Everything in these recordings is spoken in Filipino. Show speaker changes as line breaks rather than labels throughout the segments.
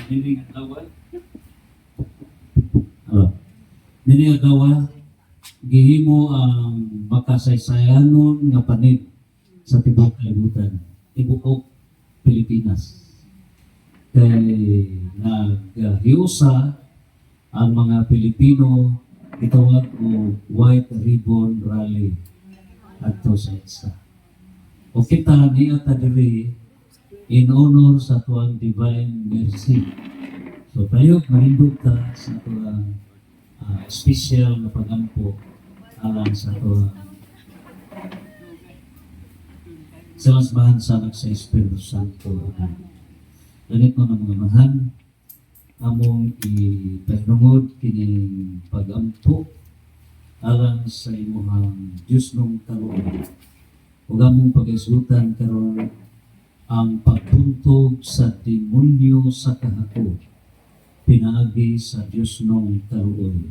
Nini agawa. Nini agawa gihimo ang makasaysayanon nga panid sa tibuok kalibutan, tibuok Pilipinas. Kay naghiusa ang mga Pilipino itawag o White Ribbon Rally adto sa isa. O kita niya ta diri in honor sa tuwang Divine Mercy. So tayo marindog ta sa tuwang special na pagampo alang sa tuwang salasbahan sa sa Espiritu Santo. Ganit mo ng mga mahan, among ipernungod kining pagampo alang sa imuhang Diyos nung kaluoy. Ug among pag-isutan karon ang pagtuntog sa demonyo sa kahako pinaagi sa Diyos nung kaluoy.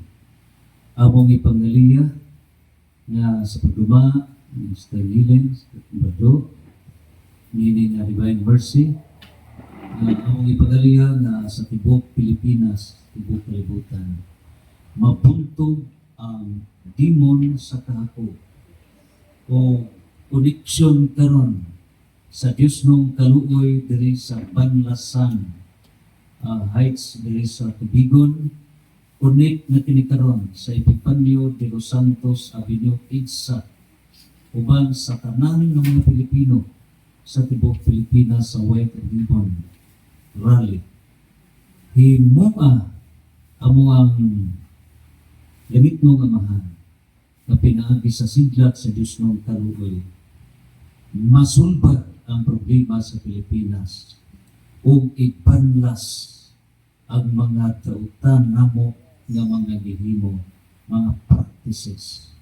Among ipangaliya nga sa pagduma ni Mr. Hilen, Bado, nini nga Divine Mercy, among ipangaliya nga sa tibok Pilipinas, tibok kalibutan, mabuntog ang demon sa kahako o koneksyon karon sa Diyos nung kaluoy diri sa Banlasan Heights diri sa Tubigon, connect na kini karon sa Epifanio de los Santos Avenue Idsa uban sa tanan ng mga Pilipino sa tibok Pilipinas sa White Ribbon Rally. Himuha amo ang gamit ng amahan na pinaagi sa sidlat sa Diyos nung kaluoy. Masulbad ang problema sa Pilipinas ug ipanlas ang mga tautan namo nga mga gihimo, mga practices.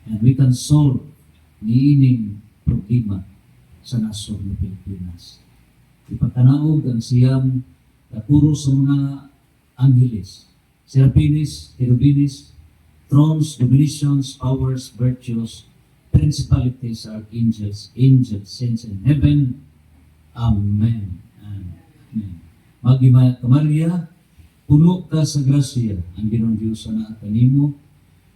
And we can solve niining problema sa nasod ng Pilipinas. Ipatanaog ang siyang katuro sa mga angheles, serapines, cherubinis, thrones, dominations, powers, virtues, principalities, archangels, angels, saints in heaven. Amen. Amen. Magimaya ka Maria, puno ka sa grasya, ang Ginoong Diyos na kanimo,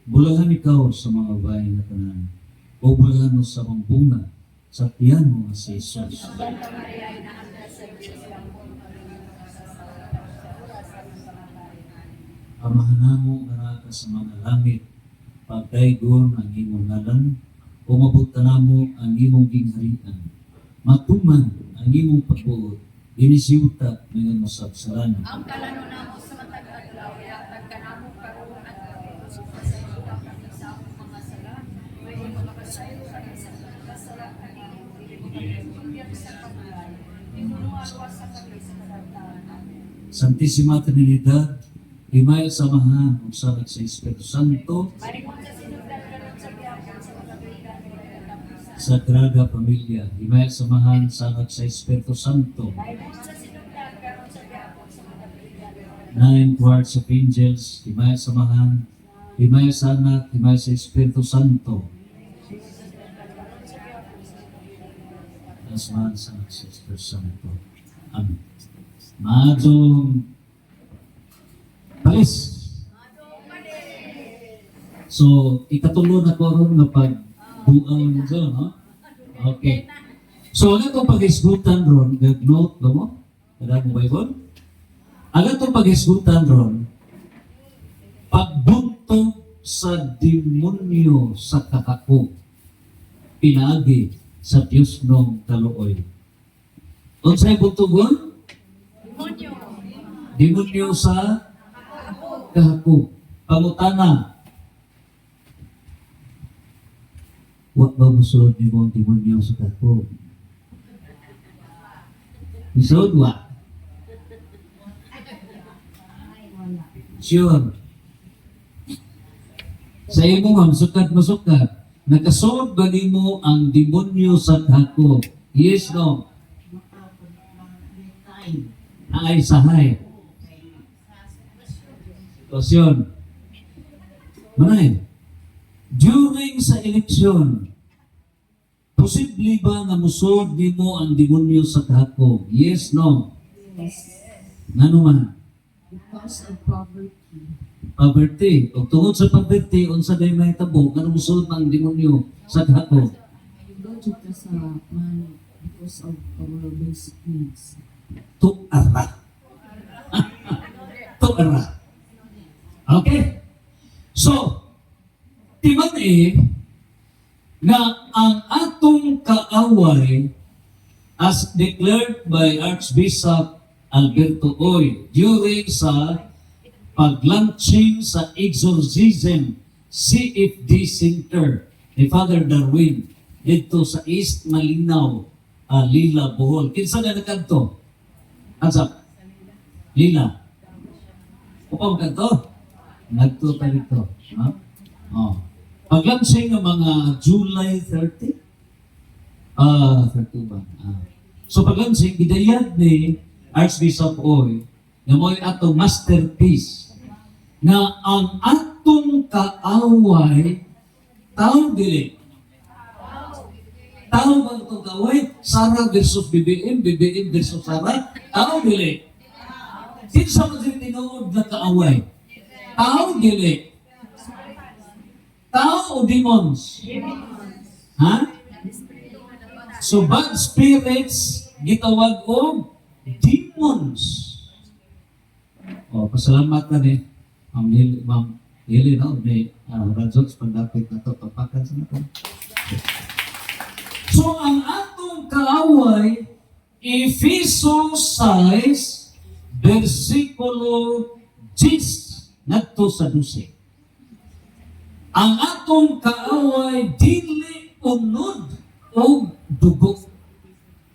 bulahan ikaw sa mga bahay na tanan, o bulahan mo sa mga bunga, sa tiyan mo nga si Jesus.
Santa Maria, inaanda sa Diyos lang po,
Amahan mo nga ka sa mga langit, pagdaygon ang imong ngalan, umabot ka namo ang imong gingharian, matuman ang imong pagbuot, inisiyuta ngayon mo sa absalan.
ang kalano namo sa matag adlaw, yatag ka namo karon at pasaylo kami sa among mga sala, pwede makasaylo kami sa kasala kanimo, pwede mo kami sa pagulay, tinulungan sa kami sa kalantaran. Amen.
Santissima Trinidad, himay samahan ug salag sa Espiritu Santo,
Marimon sa sinugdan karon sa gihapon sa mga kaibigan ko sa
Sagrada Familia, himay samahan salag sa Espiritu Santo,
Marimon sa sinugdan karon sa gihapon sa mga kaibigan ko.
Nine Quarts of Angels, himay samahan, himay sa Anak, himay sa Espiritu Santo, asmahan salag sa Espiritu Santo. Amen. Maadong palis. So, ikatulo na ko ron nga pag-buaw nito, no? Okay. So, ano itong pag-isgutan ron, nag-note ba mo? Kada mo Bible? Ano itong pag-isgutan ron, pagbuntog sa demonyo sa kakako, pinaagi sa Diyos nung kaluoy. Unsay buntogon?
Demonyo.
Demonyo sa kahako. Pangutana. Wa ba musulod ni mo ang demonyo sa kahako? Musulod wa? Sure. Sa imo ma'am, sukat. Nakasolve ba mo ang demonyo sa kahako? Yes, no? Ay, sahay. Sitwasyon. Manay, during sa eleksyon, posible ba na musod nimo ang demonyo sa kahako? Yes, no?
Yes.
Ngano man?
Because of poverty.
Poverty. O tungod sa poverty, unsa day may tabo, kanang musulod ng demonyo sa dako.
Budget ka sa money because of our basic needs.
Tuara. Tuara. Okay? So, timan nga ang atong kaaway as declared by Archbishop Alberto Oy during sa pag-launching sa Exorcism CFD Center ni Father Darwin dito sa East Malinaw, Lila, Bohol. Kinsa na nagkanto? Ansap? Lila. Upang kanto? Nagtuta dito. Ha? Oh. Pag-launching ng mga July 30? 30 ba? So pag-launching, gidayad ni Archbishop Oy na mo'y atong masterpiece na ang atong kaaway tao dili. Tao ba itong kaaway? Sara versus BBM, BBM versus Sara? Tao dili. Kinsa man sila tinuod na kaaway? Tao dili. Tao o demons? Ha? So bad spirits gitawag og demons. O pasalamat na ni Ma'am Hili no ni Rajots pagdapit na to papakan sa nato. So ang atong kaaway Efesos 6 versikulo 10 ngadto sa 12. Ang atong kaaway dili unod o dugo.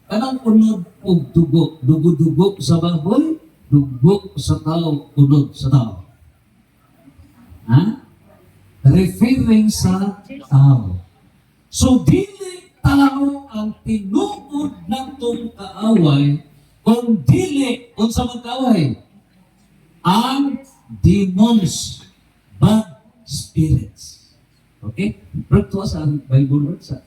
Kanang unod o dugo. Dugo-dugo sa baboy, dugo sa tao, unod sa tao. Ha? Referring sa tao. So, dili tao ang tinuod natong kaaway kung dili unsa man kaaway ang demons, bad spirits. Okay? Bertuwa sa Bible word sa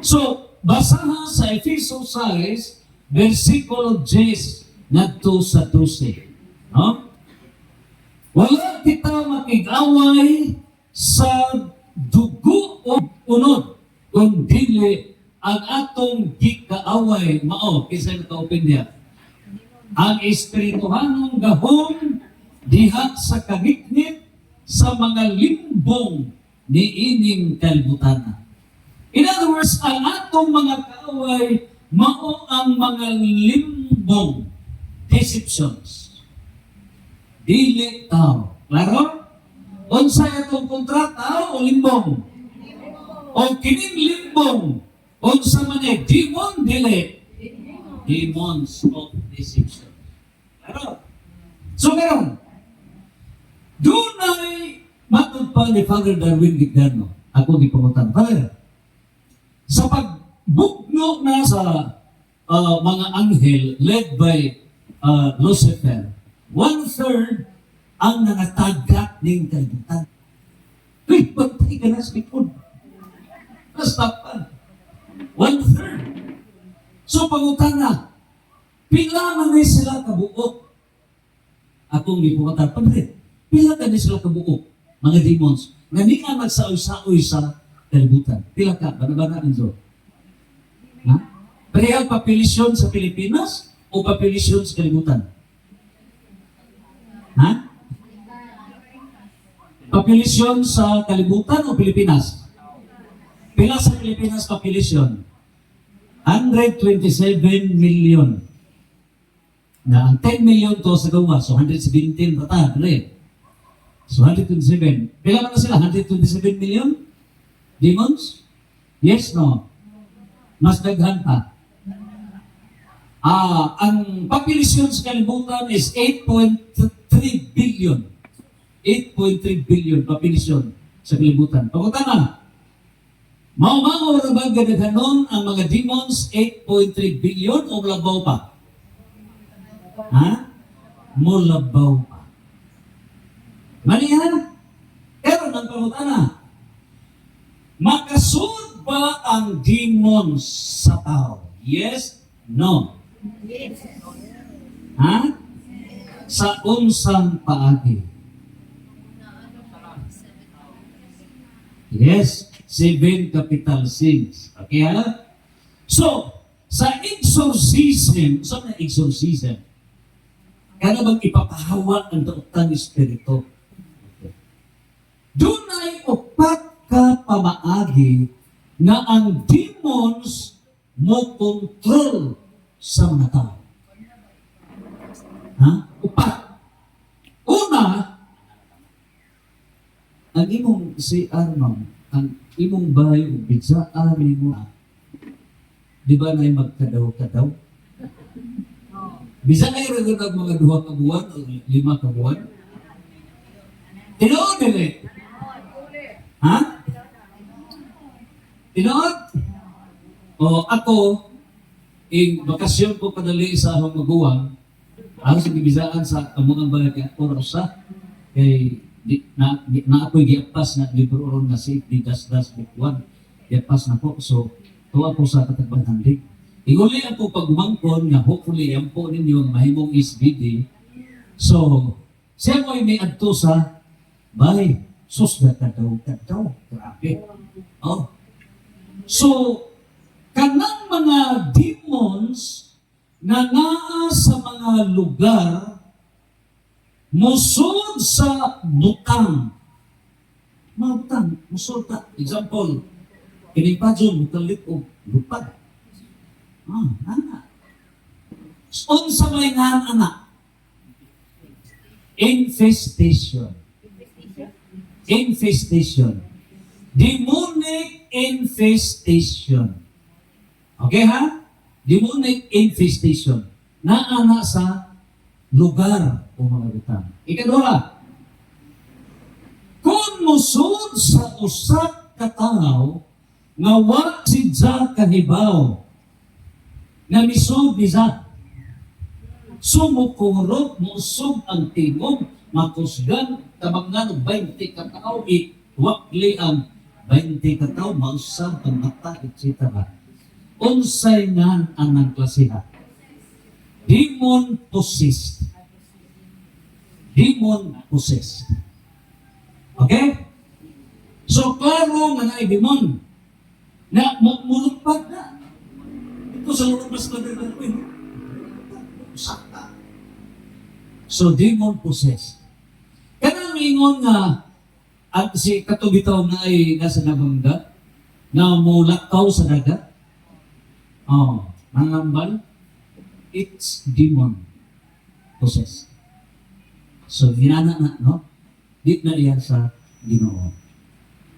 So, basahan sa Efesos 6, versikulo 10 ngadto sa 12. No? Wala kita makig-away sa dugo o unod kung dili ang atong gikaaway mao kinsa naka-open niya. Ang espirituhanong gahom diha sa kagitnit sa mga limbong ni ining kalibutan. In other words, ang atong mga kaaway mao ang mga limbong deceptions. Dili tao. Klaro? Unsay atong kontrata o limbong? O kining limbong unsa man demon dili? Demons of deception. Klaro? So meron. Dunay matod pa ni Father Darwin Gigano. Ako di pangutan. Father, sa pagbugno na sa mga anghel led by Lucifer, 1/3 ang nangatagak ng kalibutan. Uy, bantay ka na sa likod. Nastapan. 1/3. So, pangutan na, pila man na sila kabuok. Atong ipukatan, Padre, pila ka na sila kabuok, mga demons, nga di ka nagsaoy-saoy sa kalibutan. Pila ka, bana-bana ninyo. Ha? Parehang populasyon sa Pilipinas o populasyon sa kalibutan? Ha? Populasyon sa kalibutan o Pilipinas? Pila sa Pilipinas populasyon? 127 million. Na ang 10 million to sa gawa, so 117 rata, so 127. Pila man na sila? 127 million? Demons? Yes, no? Mas daghan pa. Ang populasyon sa kalibutan is 8.3 billion. 8.3 billion populasyon sa kalibutan. Pakutan na. Mau-mau na ba ganaghanon ang mga demons 8.3 billion o labaw pa? Ha? Mulabaw pa. Manihan? Pero nang pakutan na. Makasunod ba ang demons sa tao? Yes? No? Ha? Sa unsang paagi. Yes, 7 capital sins. Okay ha? So, sa exorcism, sa na exorcism, kaya bang ipapahawa ang daotang espiritu. Doon ay upat ka pamaagi na ang demons mo control sa mga tao. Ha? Upat. Una, ang imong si Armand, ang imong bahay o pizzaan mo, di ba na magkadaw-kadaw? Bisa kayo rin ang mga 2 ka buwan o 5 ka buwan? Tinood nila. Ha? Tinood? O ako, in bakasyon ko padali sa akong maguwang, ako sa gibisaan sa amungang bahay kaya Orosa, kay na ako'y giapas na libro oron na si das bukwan. Giapas na po. So, tuwa po sa katagbang handig. Inguli ako pagmangkon nga hopefully yan po ninyo ang mahimong SBD. So, siya mo'y may adto sa bahay. Sus, kadaw. Grabe. Oh. So, kanang mga demons na naa sa mga lugar musod sa butang. Mga butang, musod ta. Example, kinipadyon, mutalit o lupad. Anak. Unsa may nga anak? Infestation. Demonic infestation. Okay ha? Demonic infestation. Naana sa lugar o mga butang. Ikadua, kung musod sa usak katao nga wa sidya kahibaw nga misod niya sumukurot musog ang tingog makusgan tabangan 20 katao wakli ang 20 katao mausab ang mata etc. Unsay nga anang klasiha? Demon possessed. Okay? So, klaro nga na demon na mulupad na. Ito sa lumabas na rin natin. Sakta. So, demon possessed. Kanang ingon nga at si katubitaw na ay nasa nabangga na mulakaw sa dagat. Nangambal. It's demon possessed. So, hinana na, no? Di na yan sa Ginoo.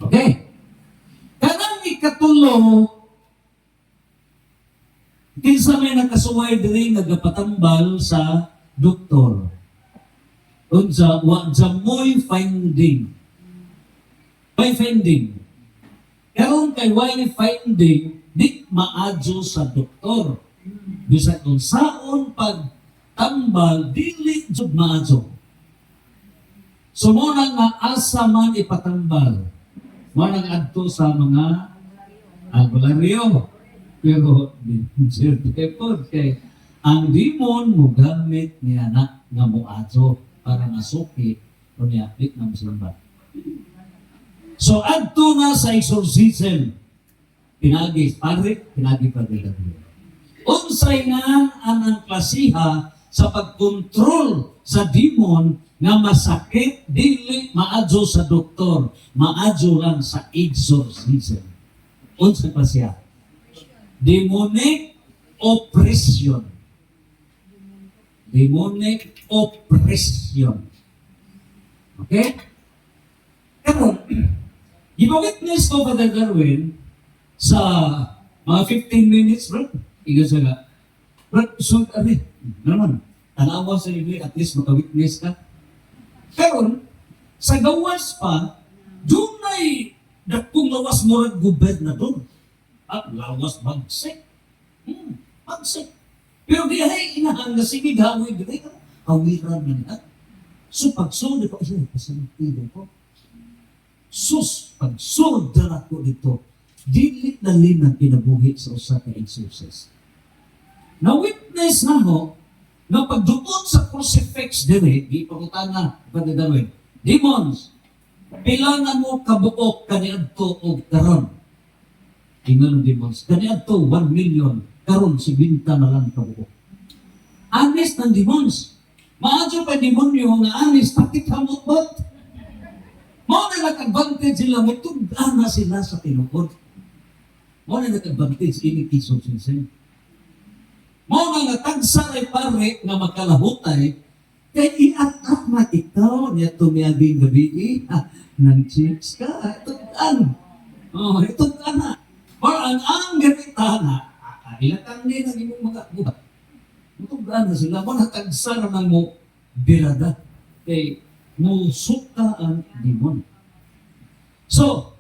Okay? Kanang ikatulo, kinsa may nakasuway diri nagapatambal sa doktor. Unsa wa jamoy finding. By finding. Karon kay why finding di maadyo sa doktor. Bisag unsaon pagtambal dili jud maadyo. So mo nga asa man ipatambal. Mo nang adto sa mga albularyo. Pero siyempre po kay ang demon mo gamit niya na nga muadyo para masuki o niya apit na musimba. So adto na sa exorcism. Pinagi pa rin. Unsay nga anang klasiha sa pagkontrol sa demon nga masakit, dili maadyo sa doktor, maadyo lang sa exorcism. Unsay klasiha? Demonic oppression. Okay? Karon, gipawitness ko Brother Darwin sa mga 15 minutes, bro. Iga nga, bro, so, naman, tanawa sa ibig, at least makawitness ka. Karon, sa gawas pa, doon ay dakong lawas mo rin gobernador. At lawas bagsik. Bagsik. Pero di ay inahang na sige, gawin di ay kawiran na niya. So pagsunod ko, ay, pasamitido ko. Sus, pagsunod na ako dito, dilit na rin ang pinabuhi sa usa ka exorcist. Na-witness na ho, nga pagdukot sa crucifix dire, gipakutan na, pagdadawin, demons, pila na mo kabuok kaniadto o karon. Tingnan ng demons, kaniadto 1 million, karon si binta na lang kabuok. Honest ng demons. Maadyo pa demonyo nga honest, takit hamot-bot. Mao na nag-advantage sila, mutugana sila sa tinuod. Mao na nag-advantage ini kiso sinsen. Mao na natagsa ay pare nga magkalahutay, kay i-at-at matikaw niya tumiyabing gabi, nang chicks ka, itugan. Itugan na. Or ang ganita na, ilatang din ang imong mga buhat. Itugan na sila, mo natagsa naman mo birada. Kay musuka ang demon. So,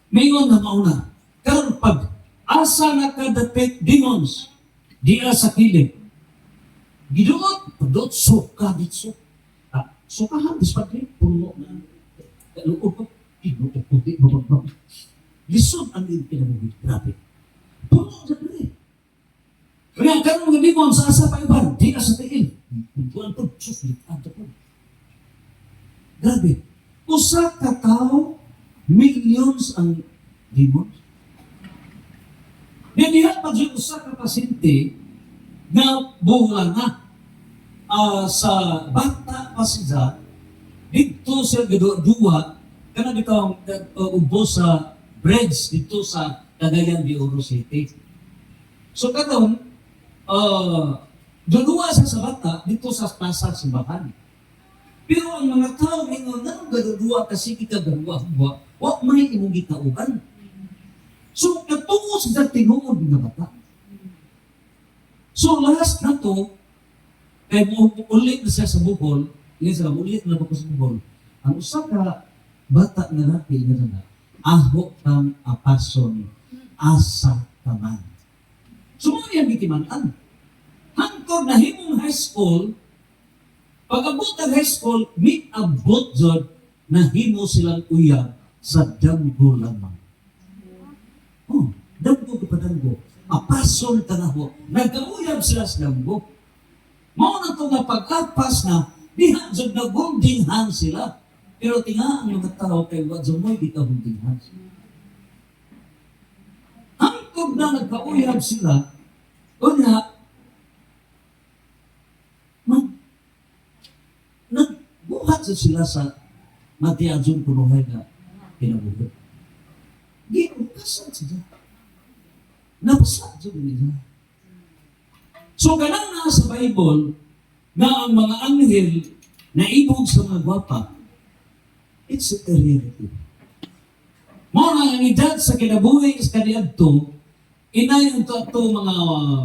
mayon na mauna, karon pag asa nakadapit demons, diya sa kilig, giduot, pagdot, suka dito. Sukahan, dispatli, puno na, luod ko, giduot ko, di, babag. Lisod ang yung pinamugit, grabe. Puno na rin. Kaya karon mga demon, sa asa pa iban, diya sa tiil. Buwan po, suslit, ato po. Grabe. Usa ka tao, millions ang demons. Diyan pa dyan usa ka pasyente na buwala na sa bata pa siya, dito siya duwa, kana dito ubo sa bridge dito sa Cagayan de Oro City. So karon, duwa siya sa bata dito sa Plaza Simbahan. Pero ang mga tao ningon na gaduwa kasi kagaduwa, wa may imong gitauban. So katungo sa tinuod nga bata. So last na to, kay ulit na siya sa Bohol, ulit na ako sa Bohol, ang usa ka bata nga lalaki nga na, aho kang apason, asa taman. So mo yan gitiman-an. Hangtod na himong high school, pag-abot ng high school, may abot dyan na himo silang uyab sa damgo lamang. Damgo ka pa damgo. Apasol ka na ho. Nag-uyab sila sa damgo. Mao na ito nga pag-apas na, dihan dyan na gundinghan sila. Pero tinga ang mga tao kay wadyo mo'y di ka gundinghan. Hangtod na nagka-uyab sila, una, nagbuhat sila sa matiadjong punuhay na pinabuhat. Di, upasan sila. Napasad sila nila. So, ganang na sa Bible na ang mga anghel na ibog sa mga gwapa, it's a reality. Muna ang edad sa kinabuhi sa kaniadto, inayon to mga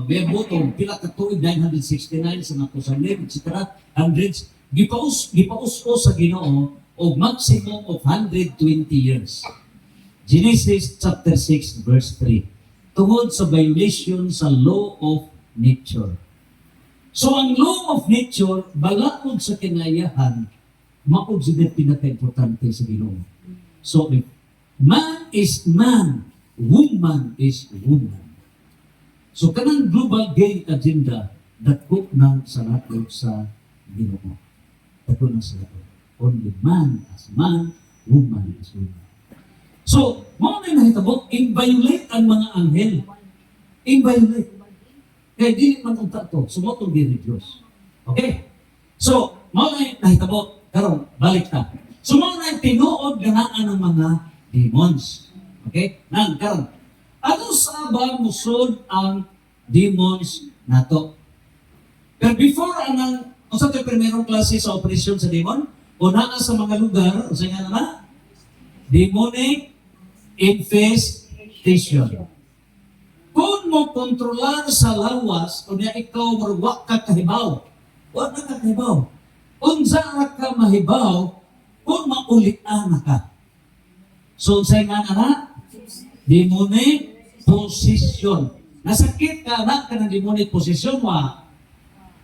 bebotong pila ka tuig 969 sa mga kusanib, etc. Hundreds, gipaus ko sa Ginoo o maximum of 120 years. Genesis chapter 6 verse 3. Tungod sa violation sa law of nature. So ang law of nature, balaod sa kinayahan, maod sila pinaka-importante sa Ginoo. So if man is man, woman is woman. So kanang global gay agenda, dako nang salatod sa Ginoo. Dako nang salatod. Only man as man, woman as woman. So, mo na nahitabo, in-violate ang mga anghel. In-violate. Kaya di man unta to, sumotong diri Diyos. Okay? So, mo na nahitabo, karon balik ta. So, mo na tinuod ganaan ng mga demons. Okay? Nang karon. Ano sa ba musod ang demons nato? Pero before anang sa ito primerong klase sa operasyon sa demon, una sa mga lugar, sa nga naman, demonic infestation. Kung mo kontrolar sa lawas, kung ikaw marwak ka kahibaw, wak na kahibaw. Kung saan ka mahibaw, kung maulitan ka. So, sa nga na, demonic possession. Nasakit ka na ka ng demonic possession, wa.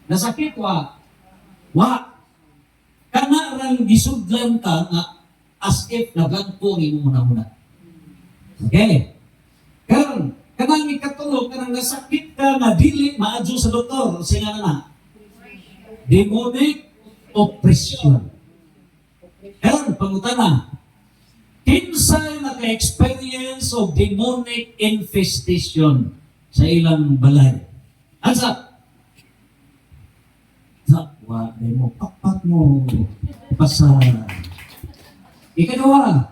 Nasakit, wa. Wa. Kana rang gisudlan ka nga as if nagagpo ang imo muna-muna. Okay. Karon, kanang ikatulog, kanang nasakit ka na dili maadyo sa doktor, singa na. demonic oppression. Karon pangutana, kinsay naka-experience of demonic infestation sa ilang balay? Ansa? Wa mo papat mo pasar. Ikadua,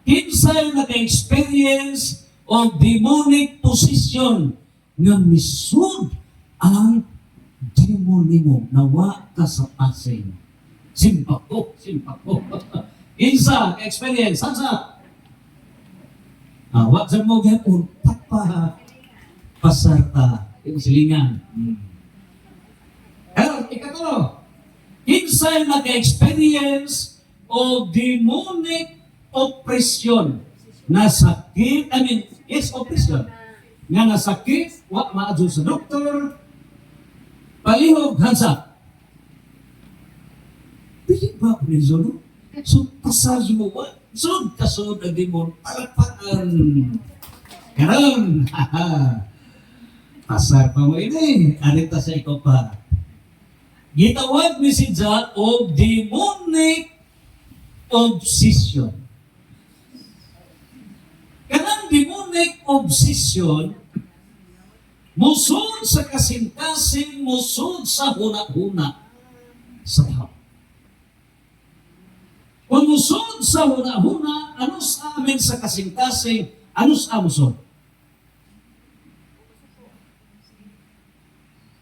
kinsay naka-experience of demonic possession nga misud ang demon nimo nawa ka sa pasing. Simpako. Kinsa experience sansa? Wa sa mo gyapon papa pasarta yung silingan. Pero ikatulo, kinsay naka-experience of demonic oppression na sakit, oppression nga nasakit, wa maadyo sa doktor, palihog, hansa. Pili ba ako nilolo? So, pasal mo ba? Sunod kasunod ang demon, palakpakan. Karoon, pasar pa mo ini, arita sa ikaw pa. Gitawag ni si Jah of demonic obsession. Kanang demonic obsession, musod sa kasing-kasing, musod sa huna-huna sa tao. Kung musod sa huna-huna, ano sa amin sa kasing-kasing, ano sa musod?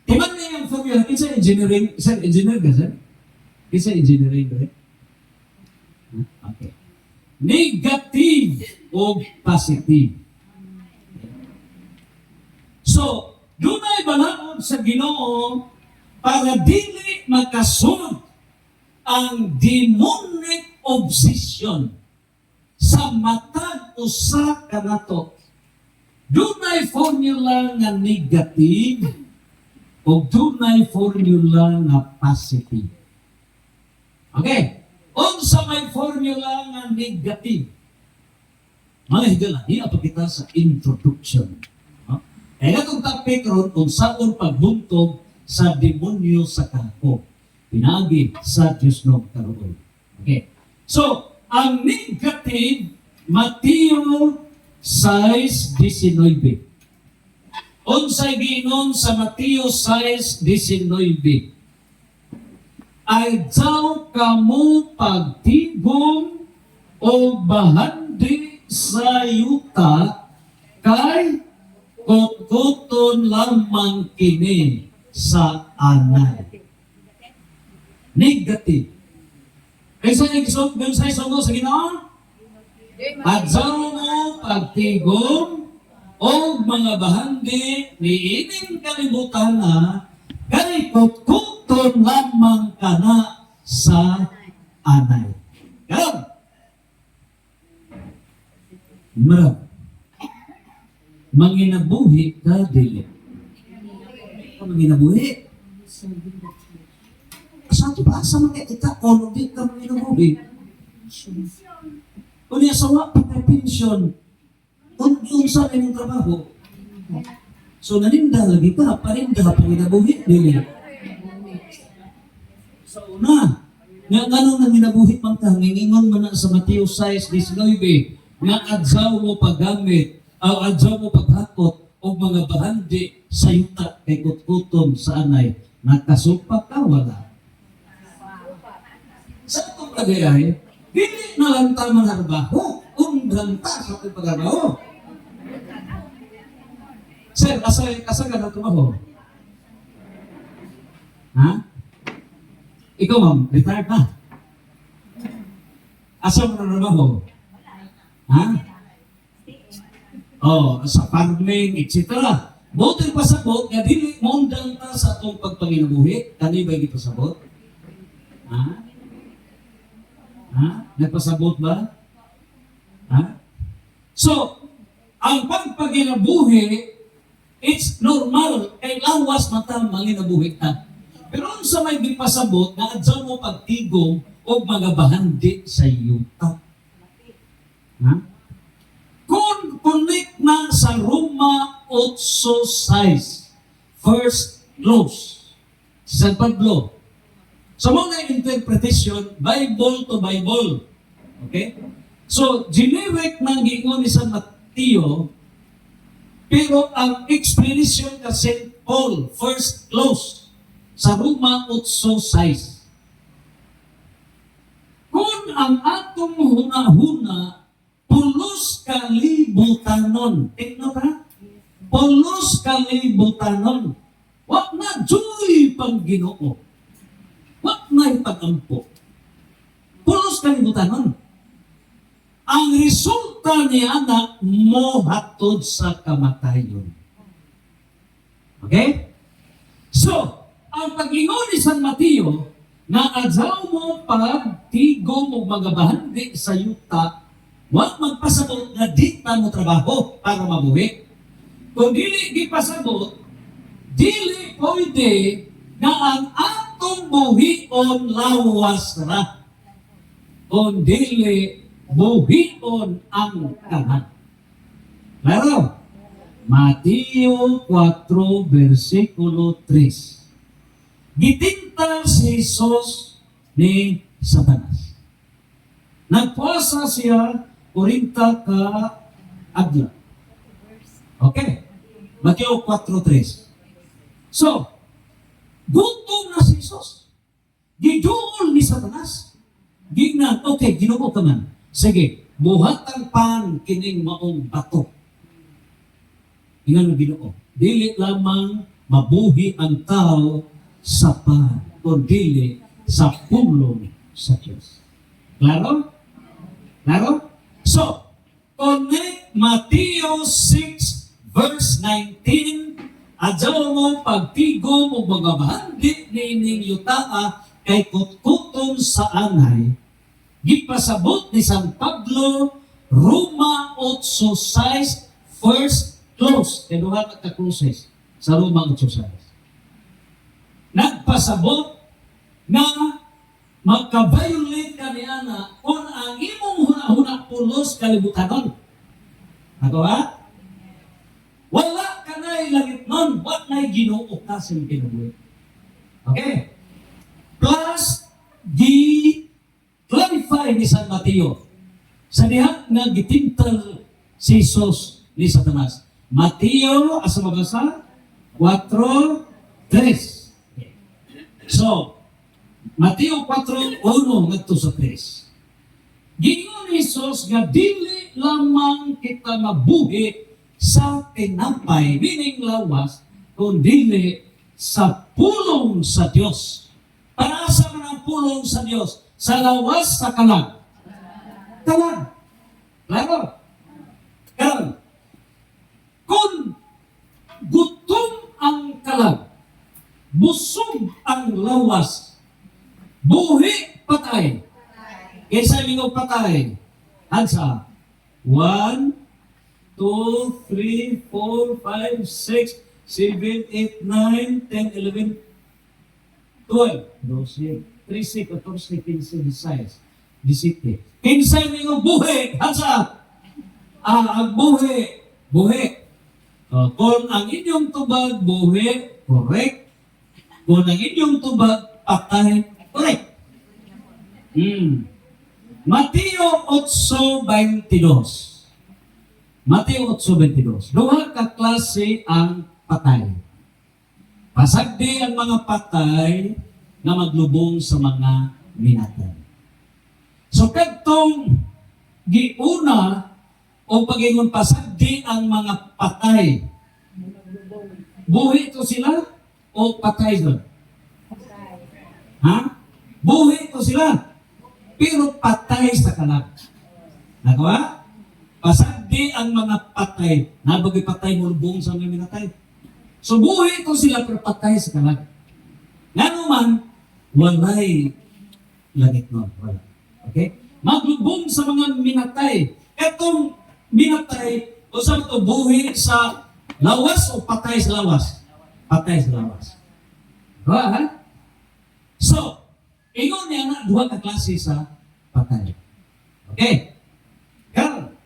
Timan niya yung formula, isa engineering, isa engineer ka, sir? Isa engineering ka, okay. Negative o positive. So, doon ay balaod sa Ginoo para dili makasunod ang demonic obsession sa matag usa kanato. Doon ay formula nga negative o dunay formula nga positive. Okay? Unsa may formula nga negative? Mga higala, pa kita sa introduction. Kaya itong topic ron kung saan pagbuntog sa demonyo sa kako. Pinagi sa Diyos ng karoon. Okay. So, ang negative, Mateo 6:19. Unsay giinon sa Mateo 6:19. Ay daw kamo pagtigom o bahandi sa yuta kay kukuton lamang kini sa anay. Negative. Kaysa nag-isog, sa isog sa Ginoo? At daw mo pagtigom o mga bahandi ni ining kalibutan na kay kukuton lamang kana sa anay. Karon. Marag. Manginabuhi ka dili. Manginabuhi. Sa ito ba? Sa mga kita, all of it ka manginabuhi. Kung yasawa, pagka-pension, kung sa rin yung trabaho. So, naninda lagi ka, paninda, panginabuhi, dili. Sa una, nga ganun nang ginabuhi pang ka, ngingon mo na sa Mateo 6:19, nga adjaw mo paggamit, o adjaw mo paghakot, o mga bahandi sa yuta, kay kutkuton sa anay, nakasupak ka, wala. Sa itong kagayay, dili na lang tamang harbaho, undang ta sa itong pagharbaho. Sir, asa ka na tumaho? Ha? Ikaw, ma'am, retired na. Asa mo na tumaho? Ha? Sa farming, etc. Buti pasabot, nga dili mo undang ta sa itong pagpanginabuhi. Kani ba pasabot? Ha? Ha? Nagpasabot ba? Ha? So, ang pagpanginabuhi, it's normal, kay lawas mata manginabuhi ka. Pero sa may gipasabot, na adyaw mo pagtigom o mga bahandi sa yuta. Ha? Kung connect na sa Roma 8:6, first clause, San Pablo, So, mga interpretation, Bible to Bible. Okay? So, generic ng giingon ni San Mateo, pero ang explanation ka St. Paul, first close, sa Roma 8:6. Kung ang atong huna-huna, pulos kalibutanon. Tingnan ba? Pulos kalibutanon. Wag na joy pang Ginoo. Wag na ipagampo. Pulos kalibutanon. Ang resulta niya na mohatod sa kamatayon. Okay? So, ang pag-ingon ni San Mateo, na adyaw mo pagtigo mo mga bahandi sa yuta, wag magpasabot na di ta mo trabaho para mabuhi. Kung dili gipasabot, dili pwede na ang atong buhion lawas ra. Kung dili buhion ang kanan. Claro? Mateo 4, versikulo 3. Gitintal si Jesus ni Satanas. Nagpuasa siya 40 ka adlaw. Okay. Mateo 4:3. So, gutom na si Jesus. Giduol ni Satanas. Gignan, okay, Ginoo ka man. Sige, buhatang pan kining maong bato. Ingan Ginoo. Dili lamang mabuhi ang tao sa pan, kundi sa pulong sa Diyos. Klaro? Klaro? So, connect Mateo 6 verse 19, adyaw mo pagtigo mo mga bahandi nining yutaa kay kutkuton sa anay, gipasabot ni San Pablo, Roma 8:6, first close, kaduha ka closes sa Roma 8:6. Nagpasabot na magka-violate ka niya na kung ang imong huna-huna pulos kalibutanon. Ako ha? Wala ka na'y langit nun. Wala na'y Ginoo ka sa kinabuhi. Okay? Plus, clarify ni San Mateo sa diha nga gitintal si Jesus ni Satanas. Mateo, asa mabasa? 4:3. So, Mateo 4:1 ngadto sa 3. Gingon ni Jesus nga dili lamang kita mabuhi sa tinapay, meaning lawas, kundi sa pulong sa Dios. Para sa man ang pulong sa Dios? Sa lawas, sa kalag? Kalag. Claro? Kalag. Kung gutom ang kalag, busog ang lawas, buhi patay. Kaysa lingaw patay. Hansa? 1, 2, 3, 4, 5, 6, 7, 8, 9, 10, 11, 12, 12, 13, 14, 15, 16, 17. Kinsay lingaw buhi. Hansa? Ang buhi. Buhi. Kung ang inyong tubag buhi, correct. Kung ang inyong tubag patay, correct. Mateo 8:22. Mateo 8:22. Duha ka klase ang patay. Pasagdi ang mga patay na maglubong sa mga minatay. So kadtong giuna o pag-ingon pasagdi ang mga patay. Buhi to sila o patay doon? Ha? Buhi to sila. Pero patay sa kalag. Nagawa? Pasagdi ang mga patay. Nabagay patay mulbong sa mga minatay. So buhi to sila pero patay sa kalag. Nga naman, walay langit nun. Wala. Okay? Maglubong sa mga minatay. Etong minatay, o sa ito, buhi sa lawas o patay sa lawas? Patay sa lawas. Diba, ha? So, ingon niya na duha ka klase sa patay. Okay? Kaya,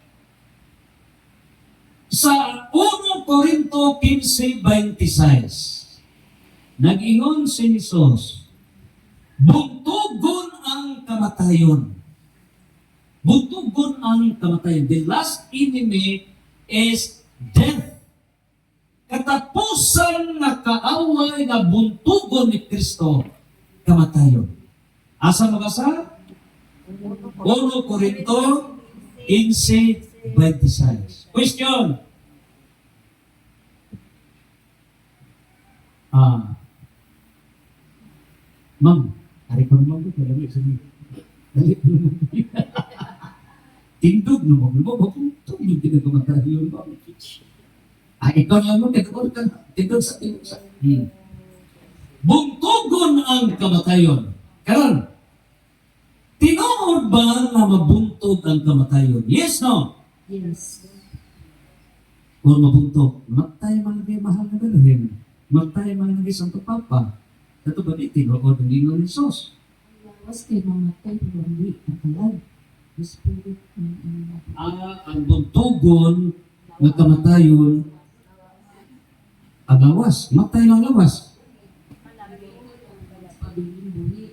sa 1 Corinto 15:26, nag-ingon si Jesus, Buntugon ang kamatayon. Buntugon ang kamatayon. The last enemy is death. Katapusan na kaaway na buntugon ni Kristo, kamatayon. Asa mabasa? 1 Corinto 15:26. Question. Ma'am, hari ko naman ko, kaya lang sabi. Tindog naman mo, bakit yung kinagkamatayon mo? Ikaw naman mo, tindog sa tindog sa. Buntugon ang kamatayon. Karon, tinuod ba na mabuntog ang kamatayon? Yes, no?
Yes.
Kung mabuntog, matay man lagi mahal na dalhin. Matay man lagi Santo Papa. Ito ba di tinuod ang Ginoo ni Sos?
Lawas kay mamatay pero hindi nakalag. The spirit ng
Ang buntugon ng kamatayon, ang lawas. Matay ng lawas.
pabiling buhi.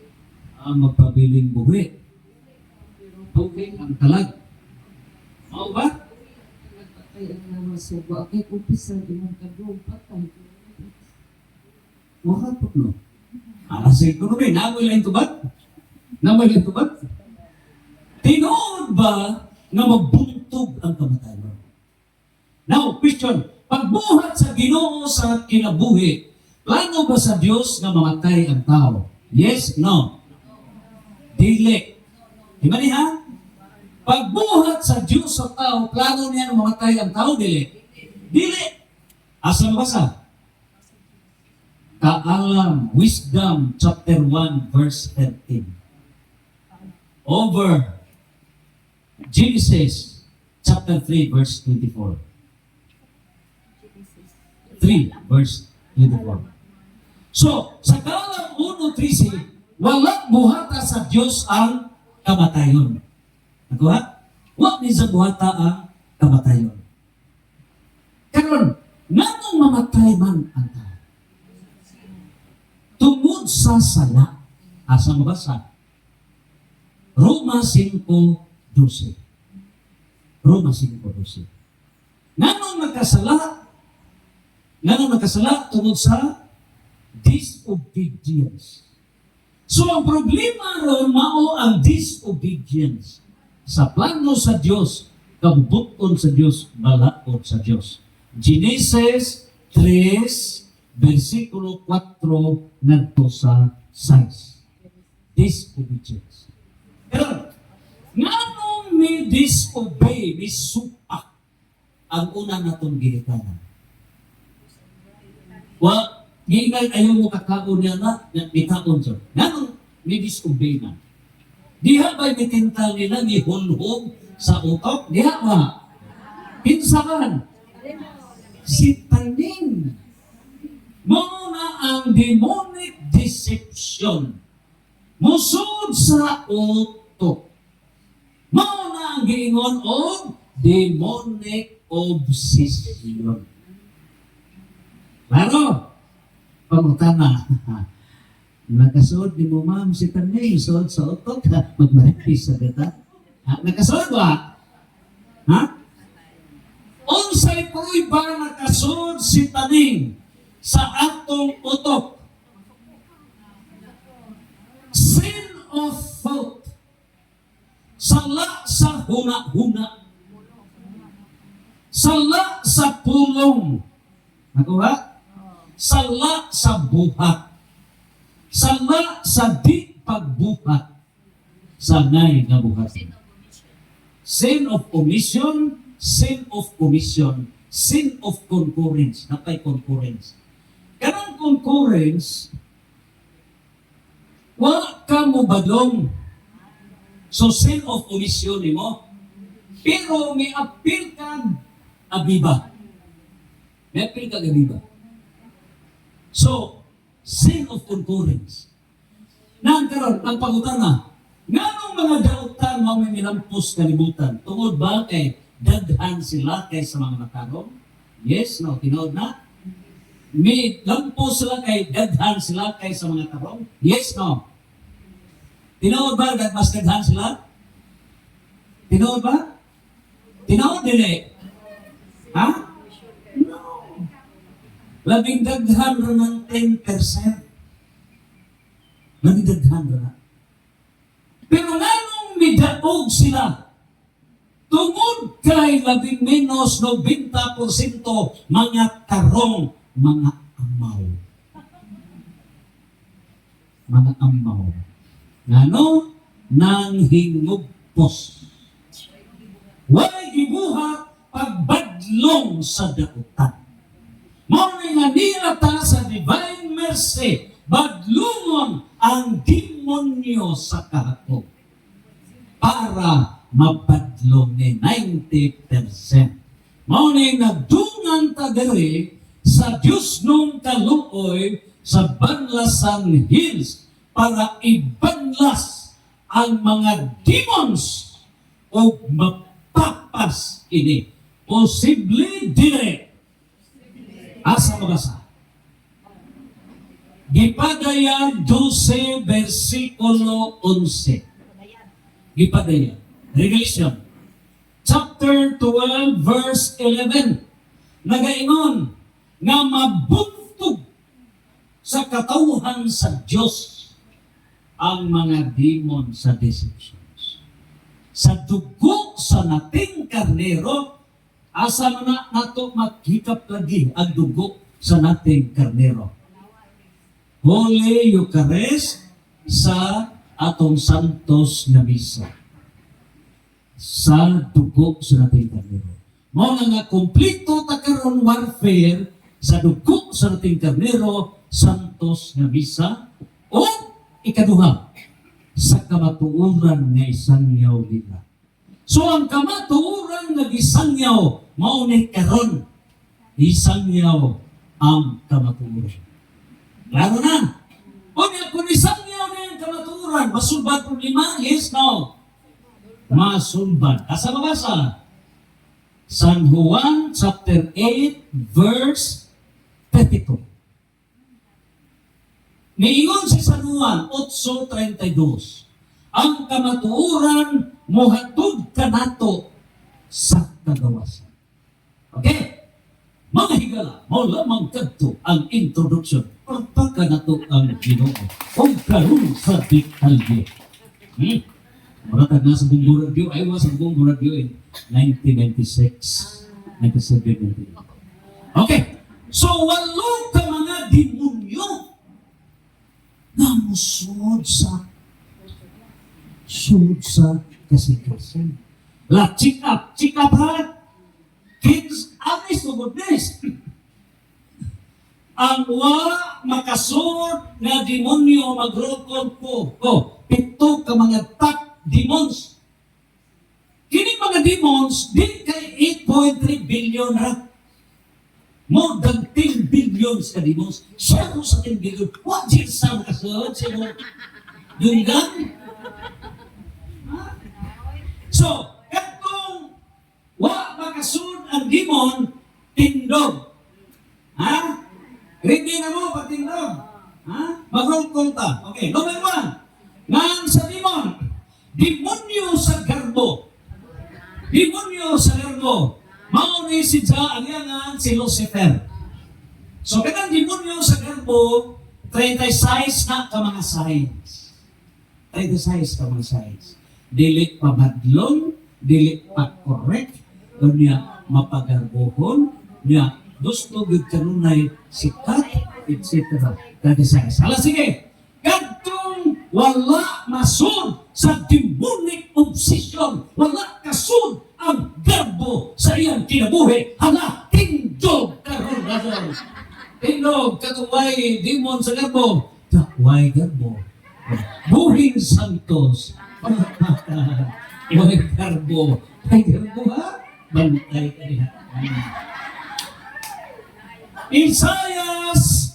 Ang magpabiling buhi. Okay, ang talag. Mao ba?
Nagpatay ang lawas. So, bakit umpisa din ang kagong patay?
Wakapot no. Sa ekonomi, namoy lang tubad? Namoy lang tubad? Tinood ba na magbuntog ang kamatayon? Now, question, pagbuhat sa Ginoo sa kinabuhi, plano ba sa Diyos na mamatay ang tao? Yes, no? Dili. Di ba niya? Pagbuhat sa Diyos sa tao, plano niya na mamatay ang tao? Dili. Dili. Asa mabasa? Kaalam, Wisdom chapter 1 verse 13. Over Genesis chapter 3 verse 24. 3 verse 24. So, sa Kaalam 1:13, walang buhata sa Diyos ang kamatayon. Nakuha? Wa ni sa buhata ang kamatayon. Karon, nganong mamatay man ang tao? Tungod sa sala. Asa mabasa? Roma 5:12. Roma 5:12. Nganong nagkasala? Nganong nagkasala tungod sa disobedience. So ang problema ron mao ang disobedience. Sa plano sa Dios, kabubuton sa Dios, balaod sa Dios. Genesis 3 versikulo 4 ngadto sa 6. Disobedience. Pero, nganong may disobey, may supak ang una natong ginikanan? Gingay ayaw mo kakaon niya na, bitaon siya. Nganong may disobey na? Diha ba'y mitintal nila, ni hulhog sa utok? Diha ba? Pinsakan. Si Taning. Muna ang demonic deception. Musod sa utok. Muna ang giingon o demonic obsession. Klaro? Pamutana. Nakasuod ni mo ma'am si Taning. Suod sa utok. Magmaripis sa gata. Nakasuod ba? Ha? Unsay ko'y ba nakasuod si Taning sa atong utok? Sin of thought. Sala sa huna-huna. Sala sa pulong. Nakuha? Sala sa buhat. Sala sa di pagbuhat. Sanay nga buhat. Sin of omission, sin of commission, sin of concurrence. Napay concurrence. Kanang concurrence, wala ka mo badlong. So, sin of omission ni mo. Pero may appeal kang abiba. May appeal kang abiba. So, sin of concurrence. Nang karon ang pangutana, nganong mga dautan mo may minampos kalibutan? Tungod ba kay daghan sila kaysa mga natarong? Yes, no, tinood na. May lampos sila kay daghan sila kaysa mga tarong? Yes, no. Tinood ba that mas daghan sila? Tinood ba? Tinood dili. Ha? No. Labing daghan ra ng 10%. Labing daghan ra. Pero nganong midaog sila? Tungod kay labing menos 90% mga karong, mga amaw. Mga amaw. Ngano? Nang hingugpos. Walay gibuhat pagbadlong sa dautan. Mao nga nilata sa divine mercy, badlungon ang demonyo sa kahapon para mabadlong ni 90%. Mao ni nagdungan ta diri sa Dios nung kaluoy sa Banlasan Hills para ibanlas ang mga demons o mapapas ini. Posible dire. Asa mabasa? Gipadaya 12 versikulo 11. Gipadaya. Revelation. Chapter 12 verse 11. Nagaingon nga mabuntog sa katawhan sa Diyos ang mga demon sa deceptions. Sa dugo sa nating karnero, asa na nato maghikap lagi ang dugo sa nating karnero. Holy Eucharist sa atong santos nga misa. Sa dugo sa nating karnero. Mao nga kompleto ta karon warfare sa dugo sa nating karnero, santos nga misa, o ikaduha sa kamatuoran nga isangyaw nila. So ang kamatuoran nga gisangyaw mao ni karon isangyaw ang kamatuoran. Klaro na. Kung isangyaw na yung kamatuoran, masulbad problema? Yes, no. Masulbad. Asa mabasa? San Juan chapter 8 verse 32. Niingon si San Juan 8:32. Ang kamatuoran mohatod kanato sa kagawasan. Okay? Mga higala, mao lamang kadto ang introduction. Pagpaka nato ang Ginoo. O karon sa detalye. Maratag na sa buong radio. I was sa buong radio in 1996. 97. Okay. So, walo ka mga demonyo na musod sa kasikasan. La, check up ha. Kids, honest to goodness. Ang wala makasud na demonyo magrokon ko. Pito ka mga top demons. Kini mga demons, di kay 8.3 billion ra. More than 10 billion ka demons. Siya sa 10 billion. What did sa makasud? Siya dunggan? So, katong wa makasud ang demon, tindog. Ha? Ready na mo, patindog. Ha? Mag-roll ta. Okay, number 1. Nang sa demon, demonyo sa garbo. Demonyo sa garbo. Mao ni si ang yangan si Lucifer. So, kanang demonyo sa garbo, 36 na ka mga signs. 36 ka mga signs. Dili pa madlong, dili pa correct, niya mapagarbohon, niya gusto gud kanunay sikat, etc. Dati sa sala, sige. Kadtong wala masud sa demonic obsession, wala kasud ang garbo sa iyang kinabuhi, hala, tindog karon radon. Tindog, katuway, demon sa garbo. Katuway garbo. Buhing santos. Way garbo. Ay garbo ha? Bantay ka niya. Isaias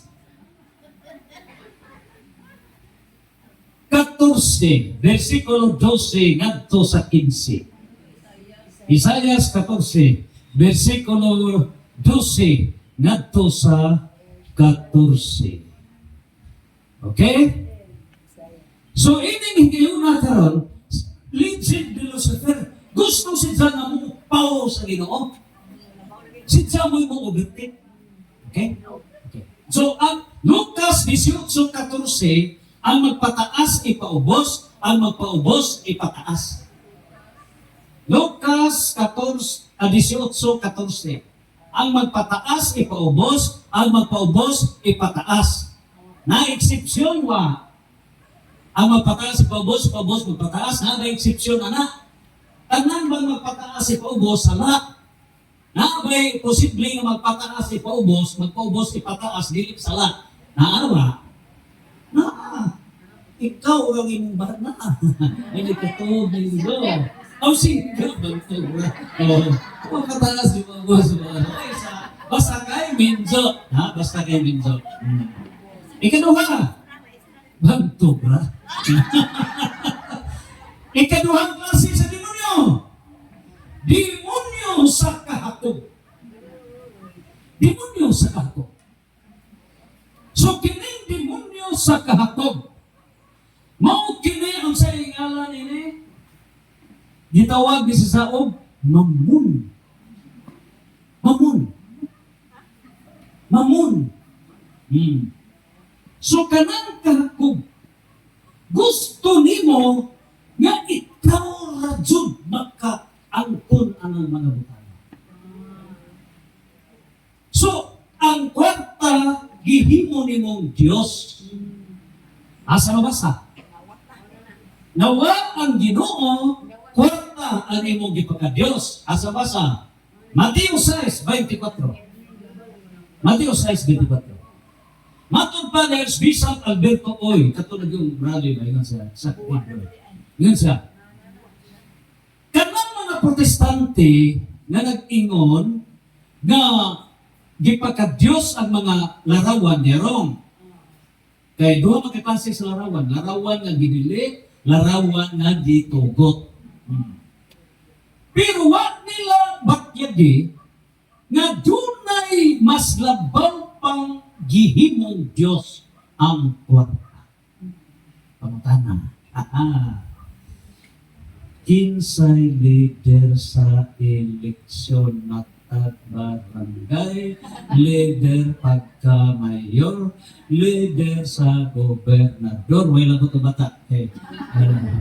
14, versikulo 12, ngadto sa 15. Isaias 14, versikulo 12, ngadto sa 14. Okay? So, ining hingayon na karon, legend ni Lucifer, gusto siya na mo pao sa Ginoo. Siya mo yung overtake. Okay? Okay. So, ang Lucas 18:14, ang magpataas ipaubos, ang magpaubos ipataas. Lucas 18:14, ang magpataas ipaubos, ang magpaubos ipataas. Na eksepsyon wa. Ang magpataas ipaubos, ipaubos magpataas, na eksepsyon ana. Tanan bang magpataas ipaubos sala? Na ba'y posible nga magpataas ipaubos, magpaubos ipataas dili sala? Na ano ba? Na ikaw ang imong bana. Hindi ka to, Binzo. Ang single ba ito? Kung kataas ipaubos, basta kay Binzo. Ha? Basta kay Binzo. Ikaduha. Banto ba? Ikaduhang klase sa demonyo. Demonyo sa kahakog. Demonyo sa kahakog. So, kining demonyo sa kahakog. Mao kini ang sa ngalan ini. Gitawag ni sa saog, mamun. Mamun. Mamun. So, kanang kahakog. Gusto nimo nga ikaw radyon makaangkon ang mga butana. So, ang kwarta gihimo nimong Dios. Asa mabasa? Nawa ang Ginoo, kwarta ang imong gipaka-Dios. Asa basa? Mateo 6:24. Mateo 6:24. Matod pa ni Bishop Alberto Oy, katulad yung rally ba, yun siya, sa Kuwait. Yun siya. Kanang mga protestante na nag-ingon na gipaka-Diyos ang mga larawan nirong. Kaya doon magkipasig sa larawan. Larawan nga ginili, larawan nga gitugot. Pero wag nila bakyagi nga dunay mas labaw pang gihimong Diyos ang kwarta. Pangutana. Kinsay leader sa eleksyon matag barangay, leader pagka mayor, leader sa gobernador. May lagot o bata.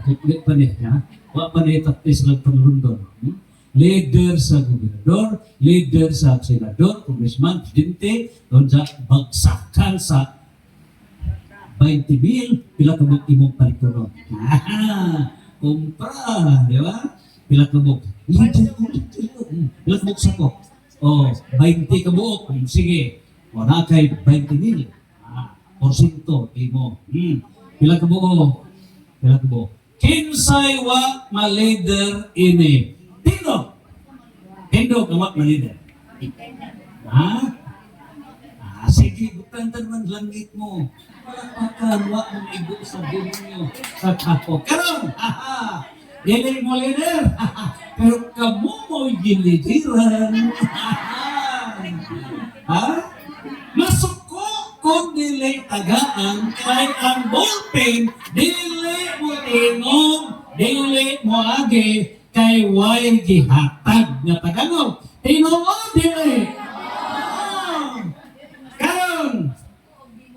Kuklit pa niya. Wa pa niya tapis lang panlundon. Leader sa gobernador, leader sa senador, congressman, presidente, doon sa bagsakan sa 20,000, pila kabuk imong palikuron. Kumpra, di ba? Pila kabuk. Pila kabuk sa ko. O, 20 kabuk. Sige. O, na kay 20,000. Porsinto, imo. Pila kabuk. Pila kabuk. Kinsay wa ma-leader ini. Tindog. Tindog na wa ma-leader. Ha? Sige, bukantan man langit mo. Palapakan, wa mong ibo sa demonyo sa kapo. Karon, dili mo leader. Pero kamo mo'y gilidiran. Ha? Masuko kung dili tagaan, kahit ang ballpen, dili mo tingog, dili mo agi, kay way gihatag na taganog. Tinuod dili. Karon,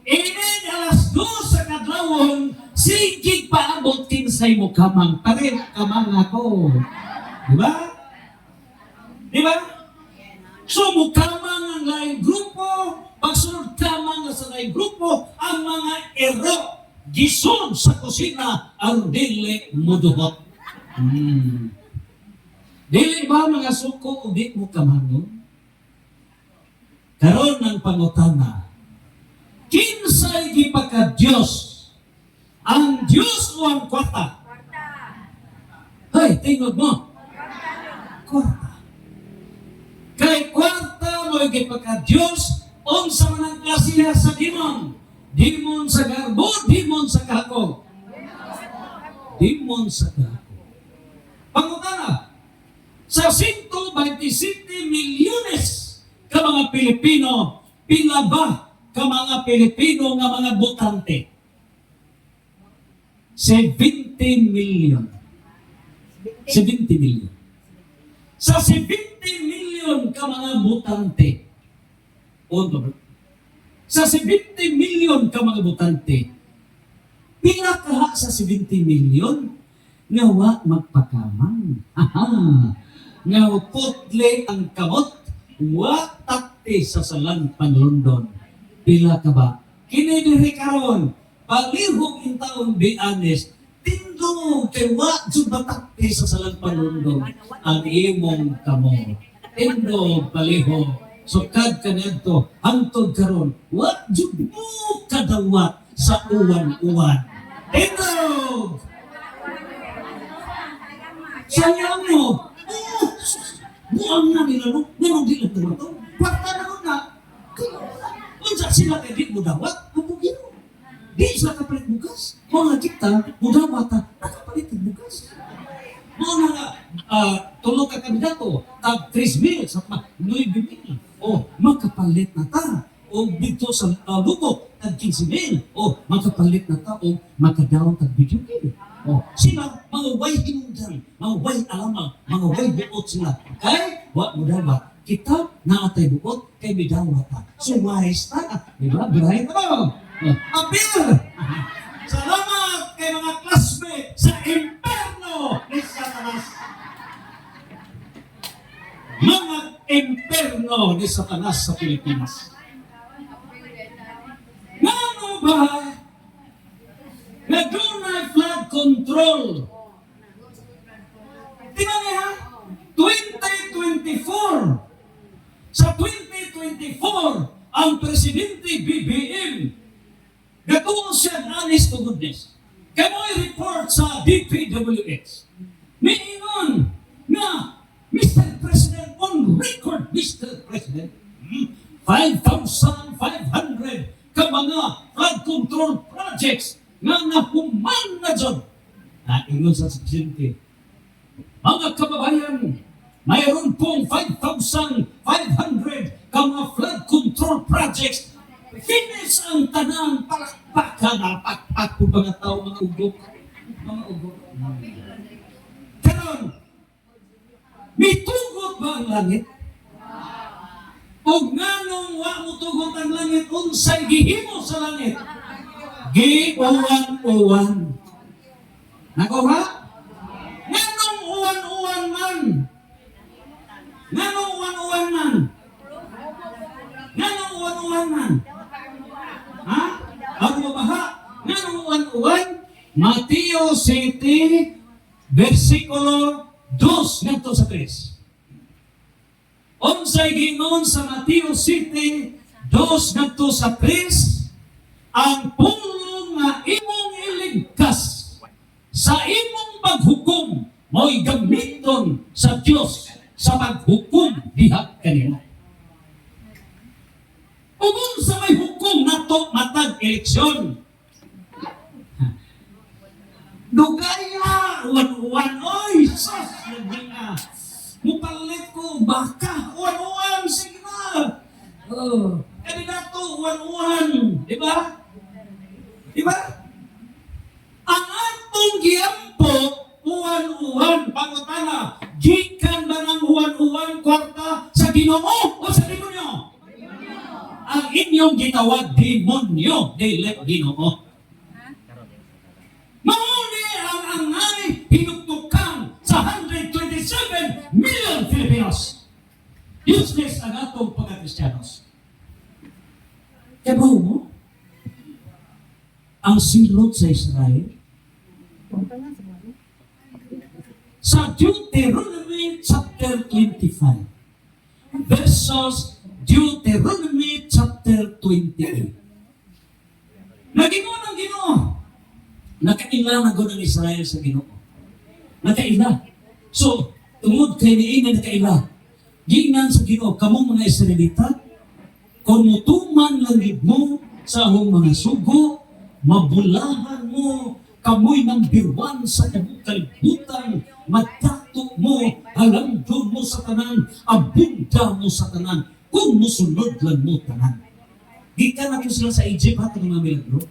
ini alas 2 sa kadlawon, sige paabot kinsay mo kamang parin kamang ako. Diba? Diba? So mukamang ang laing grupo, pagsunod kamang sa laing grupo, ang mga ero gison sa kusina ang dili muduhot. Dili ba mga suko o di mo kamangon? Karon ng pangutana, kinsay gipaka-Diyos? Ang Diyos o ang kwarta? Hay, tingod mo. Kwarta. Kay kwarta mo gipaka-Diyos, unsa man ang klase sa demon? Demon sa garbo, demon sa kahakog. Demon sa kahakog. Pangutana, sa 127 milyones ka mga Pilipino, pila ba ka mga Pilipino nga mga botante? 70 million. 70 million. Sa 70 million ka mga butante, sa 70 million ka mga butante, pila ka sa 70 million nga wa magpakamang. Nga putle ang kamot, wa takti sa salang panlundon. Pila ka ba? Kini diri karon, palihog in taon be honest, tindog kay wa jud batakti sa salang panlundon ang imong kamot. Tindog palihog. Sukad kanadto hangtod karon, wa jud mo kadawat sa uwan-uwan. Tindog! Sayang mo! Buang na nila, no? Ganun din ang ito. Kwarta na na. Unsa sila kay di mo dawat, mabugin mo. Di sila kapalit bugas. Mga kita, mudawat nakapalit ng bugas. Mga tulog ka kandidato, tag 3 mil, sa 9 mil. O, makapalit na ta. O dito sa lubok, tag 15 mil. O, makapalit na ta. O, makadaw tag video game. Oh, sila, mga way hinungdan, mga way alamang, mga way buot sila. Kay, wa mo dapat, kita na atay buot, kay bidawat ta. So, wise ta. Diba? Birahin ka ba? Appear! Salamat kay mga classmate sa imperno ni Satanas. Mga imperno ni Satanas sa Pilipinas. Ano ba? Nag-donate flood control. Tingnan niya, 2024. Sa 2024, ang Presidente BBM, gatuon siya honest to goodness. Kamoy report sa DPWH. Niingon na, Mr. President, on record, Mr. President, 5,500 ka mga flood control projects nga nahuman na dyan. Ingon sa Presidente, mga kababayan, mayroon pong 5,500 ka mga flood control projects. Finish ang tanang palakpakan na pakpak po mga tao, mga ugok. Mga ugok. Karon, may tugot ba ang langit? O nganong wa mo tugot ang langit, unsay gihimo sa langit? Gi-uwan-uwan. Nako ha? Nganong uwan-uwan man? Nganong uwan-uwan man? Nganong uwan-uwan man? Ha? Ako mabaha? Nganong uwan-uwan? Mateo 7, versikulo 2 ngadto sa 3. Unsay giingon sa Mateo 7, 2 ngadto sa 3, ang pulong nga imong iligtas sa imong paghukom mo'y gamiton sa Diyos sa paghukom diha kanila. Kung sa may hukom nato matag eleksyon, dugaya, uwan-uwan, oy, sus, naging mupalit ko, baka, uwan-uwan, sige na. Kandidato, uwan-uwan, di ba? Di ba? Ang atong giyampo, uwan-uwan, pangutana, gikan ba ng uwan-uwan kwarta sa Ginoo o sa demonyo? Ang inyong gitawag demonyo, dili Ginoo. Mauni ang angay hinugtukan sa 127 million Filipinos. Useless ang atong pagka-Kristiyanos. Kaya ba mo? Ang silot sa Israel sa Deuteronomy chapter 25 versus Deuteronomy chapter 28. Nagingon ang Ginoo. Nakaila na gud ang Israel sa Ginoo. Nakaila. So, tungod kay niina nakaila. Gingnan sa Ginoo, kamong mga Israelita, kung mutuman lang mo sa akong mga sugo, mabulahan mo, kamoy ng birwan sa kalibutan, magtato mo, halangdon mo sa tanan, abunda mo sa tanan, kung musunod lang mo tanan. Gikan na sila sa Egypt, ha, mga milagro.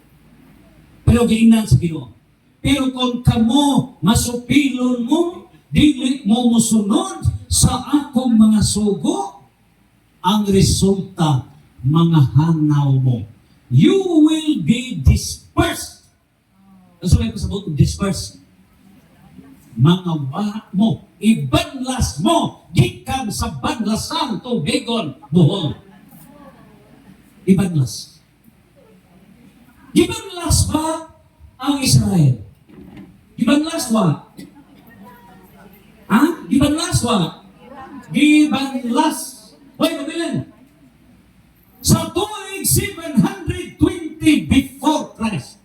Pero giingnan sa Ginoo, Pero kung kamo masupilon mo, dili mo musunod sa akong mga sugo, ang resulta, mga hanaw mo. You will be dispersed. Ano sabi ko sa buto? Dispersed. Mga wa mo, ibanlas mo, gikan sa banlasan tubigon, buhol. Ibanlas. Gibanlas ba ang Israel? Gibanlas wa? Ha? Gibanlas wa? Gibanlas. Wait a minute. Sa tuig 720 before Christ.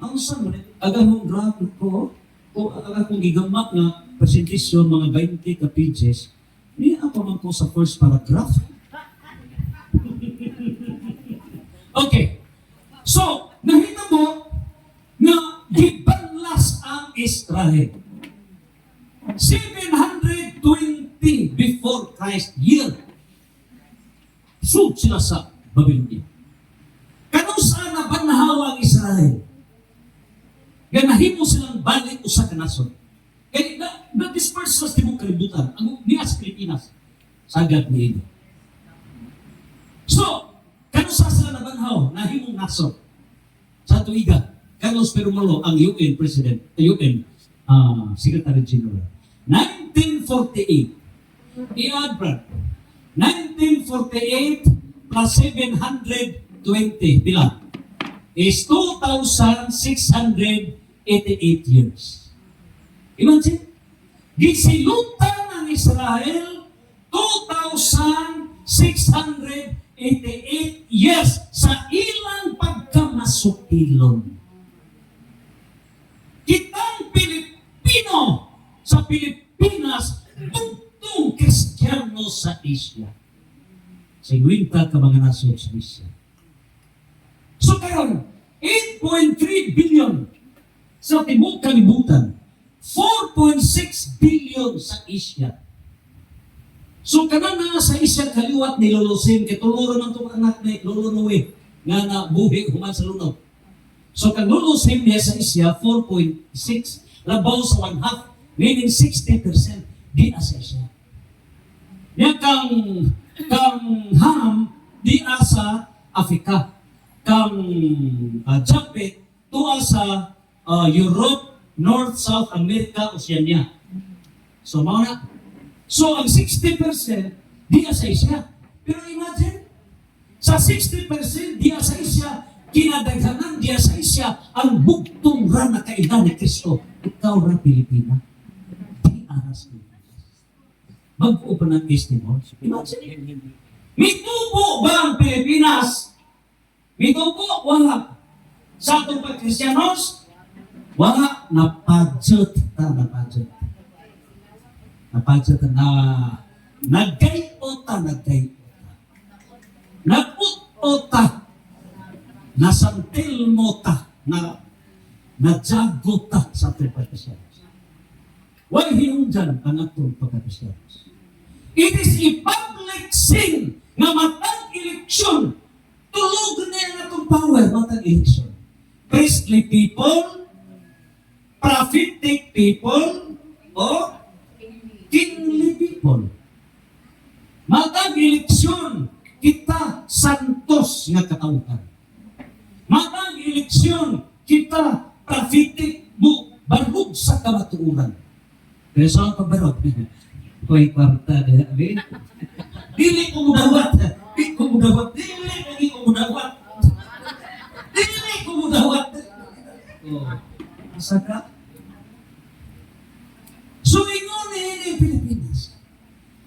Ang saan mo rin? Agahong graph ko, o agahong gigamak nga presentasyon, mga 20 ka pages, niya pa man ko sa first paragraph. Okay. So, nakita mo na gibanlas ang Israel. 720 before Christ year. Sud sila sa Babylonia. Kanong saan na banhawa ang Israel? Ganahimo silang balik usa ka nasod. Kaya na-disperse sa timog kalibutan. Ang niya sa Pilipinas. Sagad ni Ido. So, kanong saan sila nabanhaw? Nahimong nasod. Sa tuiga, Carlos Perumallo, ang UN President, UN Secretary General. 1948, i-add Brad, 1948 plus 720, bilang, is 2,688 years. Imagine, gisilutan ng Israel 2,688 years sa ilang pagkamasukilon. Kitang Pilipino sa Pilipinas, bugtong Kristiyano sa Asia. 50 ka mga nasod sa Asia. So karon, 8.3 billion sa tibok kalibutan, 4.6 billion sa Asia. So kanan na sa Asia kaliwat ni Lolosin, kituluro man itong anak ni Lolo Noe, nga na buhi human sa lunaw. So kang Lolosin niya sa Asia, 4.6, labaw sa 1/2, meaning 60% di sa Asia. Niya kang Ham, di sa Africa. Kang Japet, tuwa sa Europe, North, South America, Oceania. So, mga na. So, ang 60% di sa Asia. Pero imagine, sa 60% di sa Asia, kinadaghanan di sa Asia, ang bugtong ra na kaida ni Kristo. Ikaw ra Pilipina. Di aras ko. Mag-o pa ng testimony. Imagine, mitubo ba ang Pilipinas? Mitubo, wala. Sa itong pag-Kristiyanos, wala. Napadjot ta, napadjot. Napadjot ta na nagkayo ta, nagkayo ta. Nag-ut-o ta. Nasantil mo ta. Nadyago ta sa itong pag-Kristiyanos. Why hinungdan ang itong pag-Kristiyanos? It is a public sin na matang eleksyon. Tulog na itong power, matang eleksyon. Priestly people, prophetic people, o kingly people. Matang eleksyon, kita santos nga katawhan. Matang eleksyon, kita prophetic mo, barug sa kamatuuran. Kaya saan pagbarog? Ko'y kwarta na amin. Dili ko mudawat. Dili ko mudawat. Dili ko mudawat. Dili ko mudawat. Oh, asa ka? So, ingon ni Pilipinas.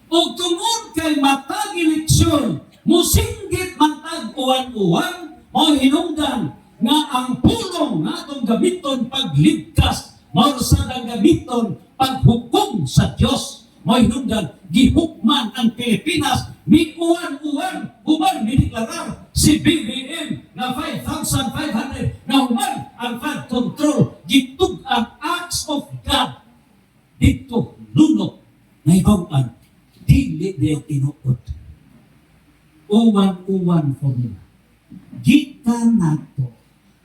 O tungod kay matag eleksyon, musinggit matag uwan-uwan, o hinungdan nga ang pulong nga itong gamiton pagligtas, marusadang gamiton paghukom sa Diyos. May hinungdan, gihukman ang Pilipinas, miuwan-uwan, human diniklarar si BBM na 5,500 na human ang flood control, gitug ang acts of God. Dito, lunok, na ibawaan, dili de tinuot. Uwan-uwan formula. Gita na to.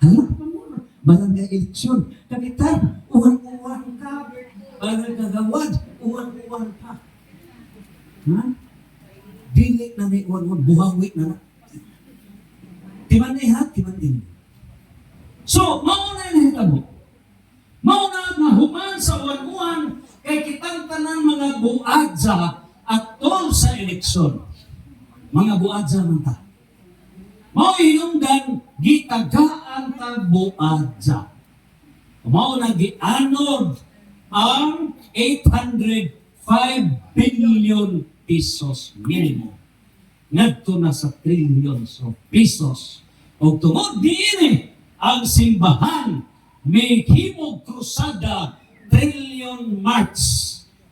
Hala pa mo, barangay eleksyon. Kapitan, uwan-uwan ka. Barangay kagawad, uwan-uwan ka. Ha? Dili na may uwan-uwan, buhawi na na. Timan ha, timan din. So, mauna na hitabo. Mauna na human sa uwan-uwan, kay kitang tanan mga buadza at tol sa eleksyon. Mga buadza man ta. Mao hinungdan gitagaan ta buadza. Mao na gianod ang 805 billion pesos minimum. Ngadto na sa trillions of pesos. O tungod diini ang simbahan may himog krusada trillion march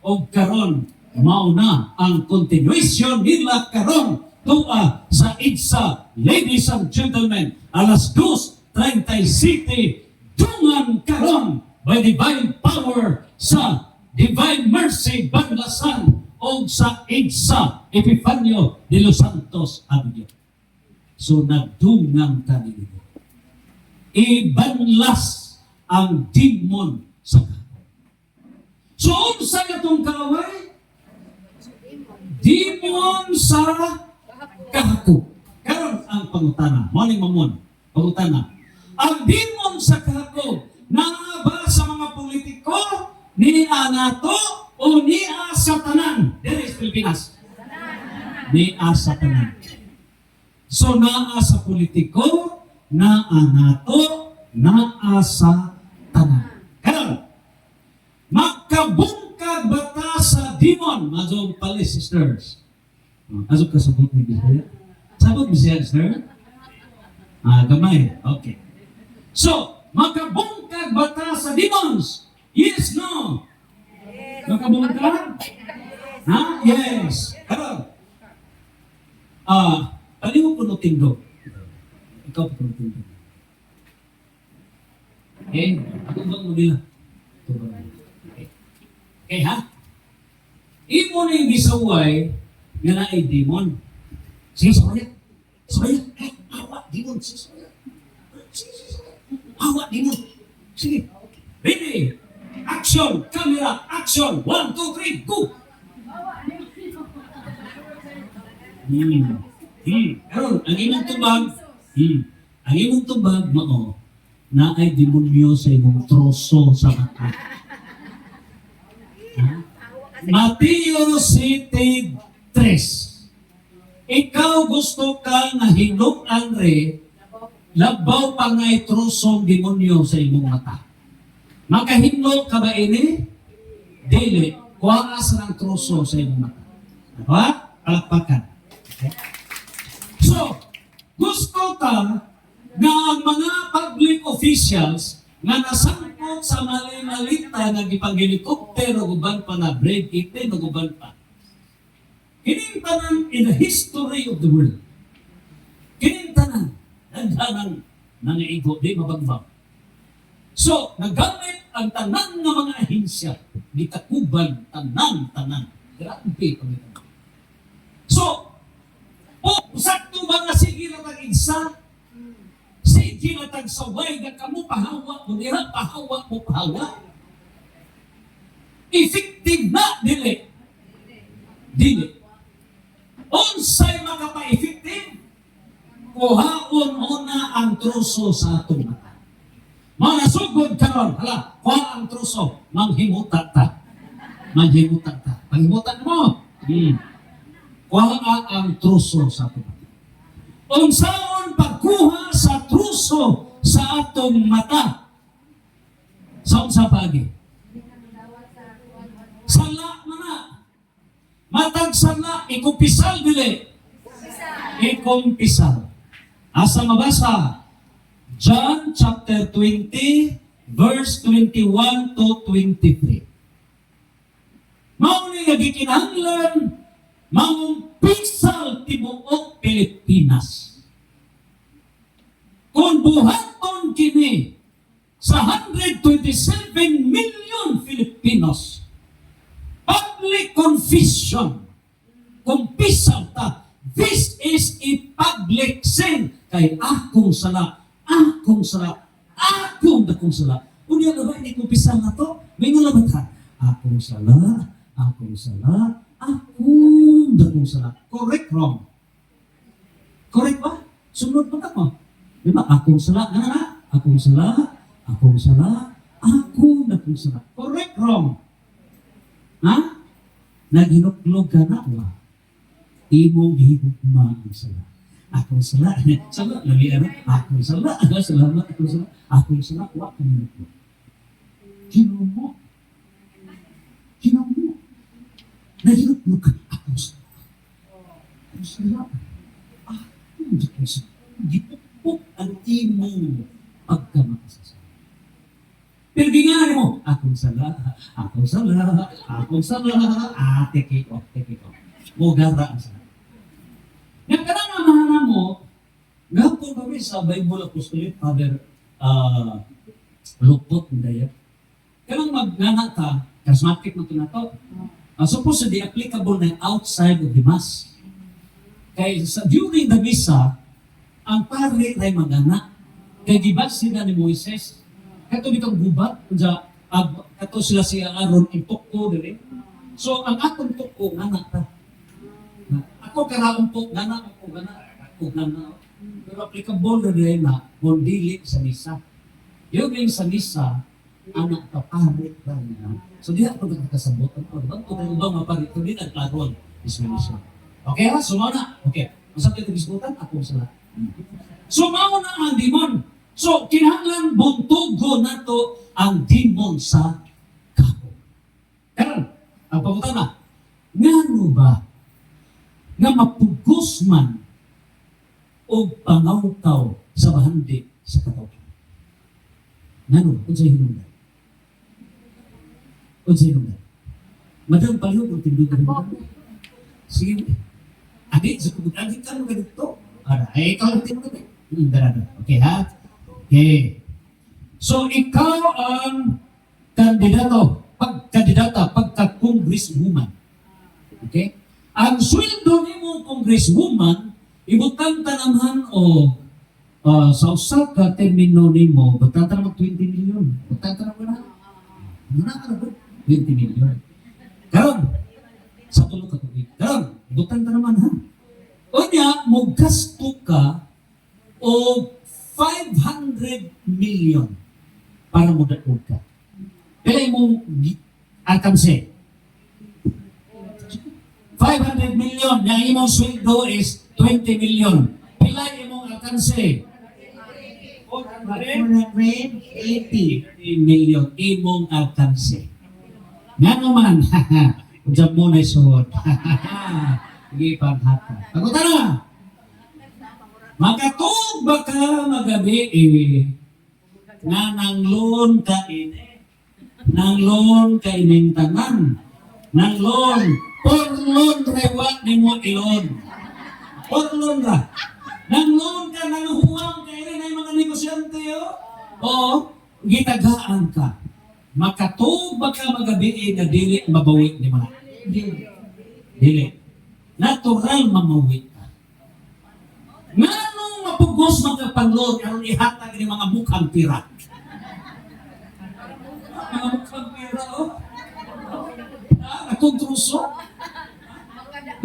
o karon mao na ang continuation nila karon tuwa sa IDSA. Ladies and gentlemen, alas 2:37 dungan karon by divine power sa Divine Mercy Banlasan o sa IDSA Epifanio de los Santos Avenue. So nagdungan ka nito. Ibanlas ang demon sa kahapon. So unsa katong kaaway? Demon sa kahapon. Karon ang pangutana. Morning mamon. Pangutana. Ang demon sa kahapon naa ba sa mga politiko ni nato o ni sa tanan diri sa Pilipinas? Ni sa tanan. So naa sa politiko, naa nato, naa sa tanan. Karon, makabungkag bata sa demon, mazong pali sisters. Azog ka sabot ni Bisaya? Sabot Bisaya, sir? Gamay. Okay. So, makabungkag bata sa demons? Yes, no? Makabungkag? Ha? Yes. Karon, pali mo po tindog. Ikaw po tindog. Okay? Ako bang mo nila? Okay, ha? Imo na yung gisaway nga na ay demon. Sige, sabaya. Sabaya. Hawa, demon. Sige, sabaya. Sige. Hawa, demon. Sige. Ready. Action. Camera. Action. 1, 2, 3. Go. Karon, ang imong tubag, ang imong tubag mao na ay demonyo sa imong troso sa mata. Mateo 7:3. Ikaw gusto ka nga hinuan re, labaw pa nga'y trosong demonyo sa imong mata. Makahinlo ka ba ini? Dili. Kuwaas ng troso sa imong mata. Diba? Palakpakan. Okay? So, gusto ka na ang mga public officials nga nasangkot sa mali-malita nga gipang-helicopter o guban pa na break itin o guban pa. Kinintanan in the history of the world. Kinintanan. Naghanang nangiigo, di mabagbang. So, nagamit ang tanan ng mga ahensya. Gitakuban, tanan. Grabe pagkita. So, sakto ba nga sige na tag-insa? Sige na tag-saway na kamo pahawa mo nila, pahawa mo pahawa. Effective na, dili. Unsay makapa-effective? Kuhaon mo na ang troso sa atong mata. Mga sugod karon, hala, kuha ang troso, manghimutat ta. Panghimutat mo. Kuha ang troso sa atong mata. Unsaon pagkuha sa truso sa atong mata? Sa unsa pagi? Sala mana. Matag sala, ikumpisal dili. Ikumpisal. Asa mabasa? John chapter 20, verse 21 to 23. Mao ni nga gikinahanglan mangumpisal tibuok Pilipinas. Kung buhaton kini sa 127 million Filipinos, public confession, kumpisal ta, this is a public sin kay akong sala, akong dakong sala. Unya na ba, hindi ko pisang na to? May nga labat ha. Akong sala, akong sala, akong dakong sala. Correct, wrong? Correct ba? Sunod pa ako. Di ba? Akong sala, na? Akong sala, akong sala, akong dakong sala. Correct, wrong? Ha? Naghinuklog ka na, wa? Imong gihigugma ang sala. Akong sala, sala, lagi ano? Akong sala, salamat, akong sala, akong sala, wa ka hinuklog. Hinumo. Hinumo. Naghinuklog ka, akong sala. Akong sala. Akong sala. Gipupok ang imong pagkamakasasala. Pero gingawa mo, akong sala, akong sala, akong sala, take it off, take it off. Mugara ang sala. Nga kanang mahana mo, gapon kami sa Bible Apostolic, Father Lupot, daya. Kanang magnana ka, charismatic mo ito na to. Supposed to be applicable na outside of the Mass. Kaya during the Misa, ang pari ay magana. Kaya gibas sila ni Moises, kato bitong gubat, kato sila si Aaron itukko dili. So ang atong tukko ngana ta. Ako karaong po ngana ako ngana. Pero applicable na rin na kung dili sa misa. Yung sa misa, anak ka pari ra niya. So di ako nakakasabot ang pagbanto ng ibang maparito din at klaron is misa. Okay ha? Sumana. Okay. Masakit yung biskutan, ako sila. Sumaw na ang demon. So, kinahanglan buntugo na to ang demon sa kapo. Karon, ang pabutan na, ngano ba nga mapugos man o pangawkaw sa bahandi sa katawhan? Ngano, unsay hinungdan? Unsay hinungdan? Madam paliho kung tindog na hinungdan. Sige, adik, sa adik ka mo ganito. Ay, ikaw ang tinunod eh. Okay, ha? Okay. So, ikaw ang pagka-congresswoman. Okay? Ang sweldo ni mo congresswoman, ibutang tanamhan o sa usa ka termino ni mo, butang tanamhan 20 million. Butang tanamhan na. Muna ka na ba? 20 million. Karon, sa tulong katubig. Karon, butang tanamhan ha. O niya, mo gasto ka o 500 million para mo daog ka. Pilay mong alkanse. 500 million, yung imong sweldo is 20 million. Pilay imong alkanse. 480 million imong alkanse. Nga naman, kung dyan mo na isuot. Sige, panghata. Pagutan na! Makatug ba ka magabi na nanglon ka nanglon ka ining tanan, nanglon, porlon rewa ni mo ilon. Porlon ra. Nanglon ka, nanguhuang ka, na yung mga negosyante, o gitagaan ka. Makatug ba ka magabi na dili mabawi ni mga? Dili. Natural mamawit ka. Nganong mapugos magkapanglor karon ihatag ni mga mukhang pira? Mga mukhang pira, oh. Akong truso.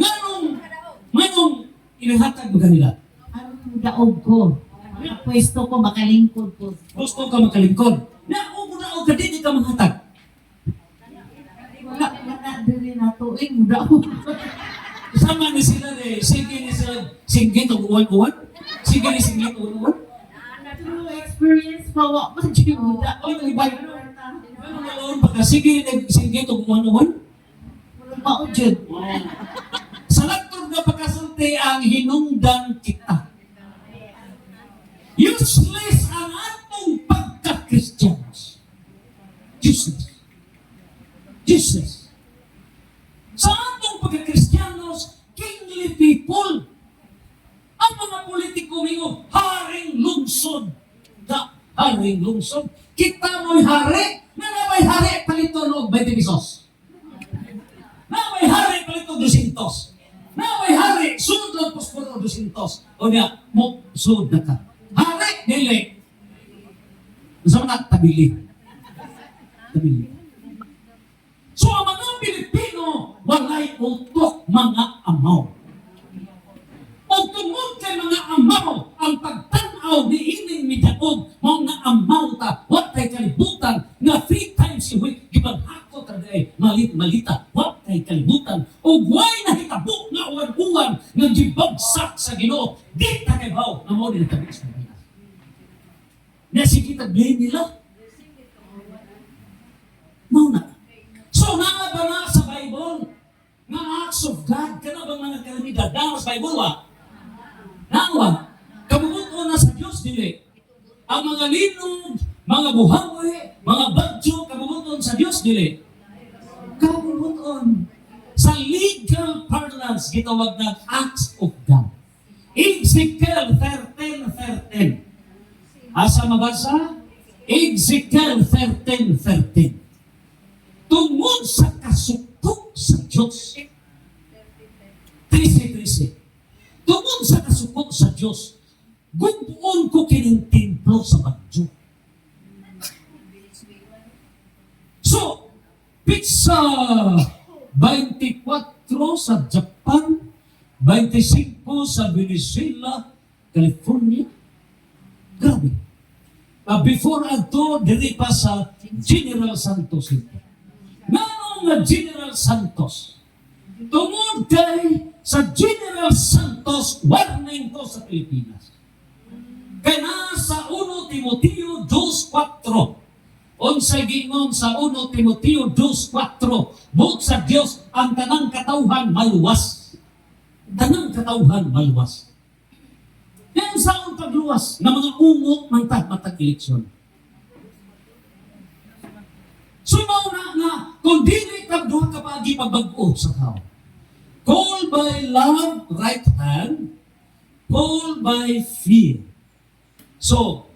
Nganong inihatag ba kanila?
Ang daog ko. Ang pwesto ko, makalingkod ko.
Gusto ka makalingkod. Naog ka din ka manghatag.
Wala din na to. Daog.
Sama ni sila sige ni sila, sige itong uwan-uwan? Sige ni sige itong uwan?
True experience pa, wak man siya muda.
O, yung iba yun. Ano na noon baka sige itong uwan-uwan?
Walang maudyan.
Sa lagtod na pagkasulti ang hinungdan kita. Useless ang atong pagka-Christians. Useless. Useless. Sa atong pagka-Kristyanos, kingly people. Ang mga politiko ninyo, haring lungsod. Haring lungsod. Kita mo'y hari, na may hari palito no 20 pesos. Na may hari palito 200. Na may hari, sunod lang posporo 200. O niya, mo, sunod na ka. Hari, dili. Sa mga tabili. Tabili. So ang mga Pilipino, walay utok mga amaw. O tungod kay mga amaw, ang pagtanaw ni ining midaog, mga amaw ta, what kay kalibutan, nga 3 times a week, gibaghako tagay, malita, what kay kalibutan, o guay na hitabo nga uwan-uwan, nga gibagsak sa Ginoo, di ta kay baw, nga mo din natabit sa Pilipinas. Nasikita blame nila. Mau na. So, nga ba na sa Bible, nga acts of God, ka na bang mga kalamidad? Nga sa Bible, wa? Nga, kabubuto na sa Diyos, dili. Ang mga linog, mga buhawi, mga bagyo, kabubuton sa Diyos, dili. Kabubuton. Sa legal parlance, gitawag na acts of God. Ezekiel 13:13. Asa mabasa? Ezekiel 13:13. Tungod sa kasuktok sa Diyos. 13:13. Tungod sa kasuktok sa Diyos, gumpuon ko kining templo sa Bagyo. So, pizza 24 sa Japan, 25 sa Venezuela, California. Grabe. Before ato, diri pa sa General Santos ito. Nanong nga General Santos? Tungod kay sa General Santos, warning ko sa Pilipinas. Kaya na sa 1 Timoteo 2:4, unsay gingon sa 1 Timoteo 2:4, buot sa Dios ang tanang katawhan maluwas. Tanang katawhan maluwas. Yan sa pagluwas na mga ungo ng matag eleksyon. So mauna nga, kung dili tagduha ka paagi pagbag-o sa tao. Called by love, right hand. Called by fear. So,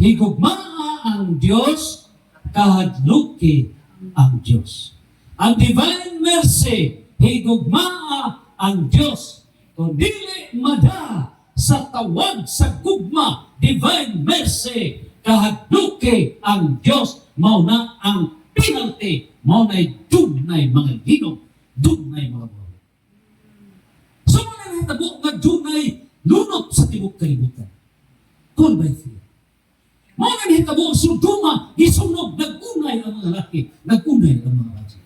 higugmaa ang Diyos, kahadluki ang Diyos. Ang divine mercy, higugmaa ang Diyos. Kung dili mada sa tawag sa gugma, divine mercy, kahadluki ang Diyos, mauna ang penalty, mauna'y dunay mga linog, dunay mga buhay. So, mga nahitabo nga dunay lunot sa tibok kalibutan. Call by fear. Mga nahitabo ang suduma, isunog, nag-unay ang mga laki, nag-unay ang mga laki.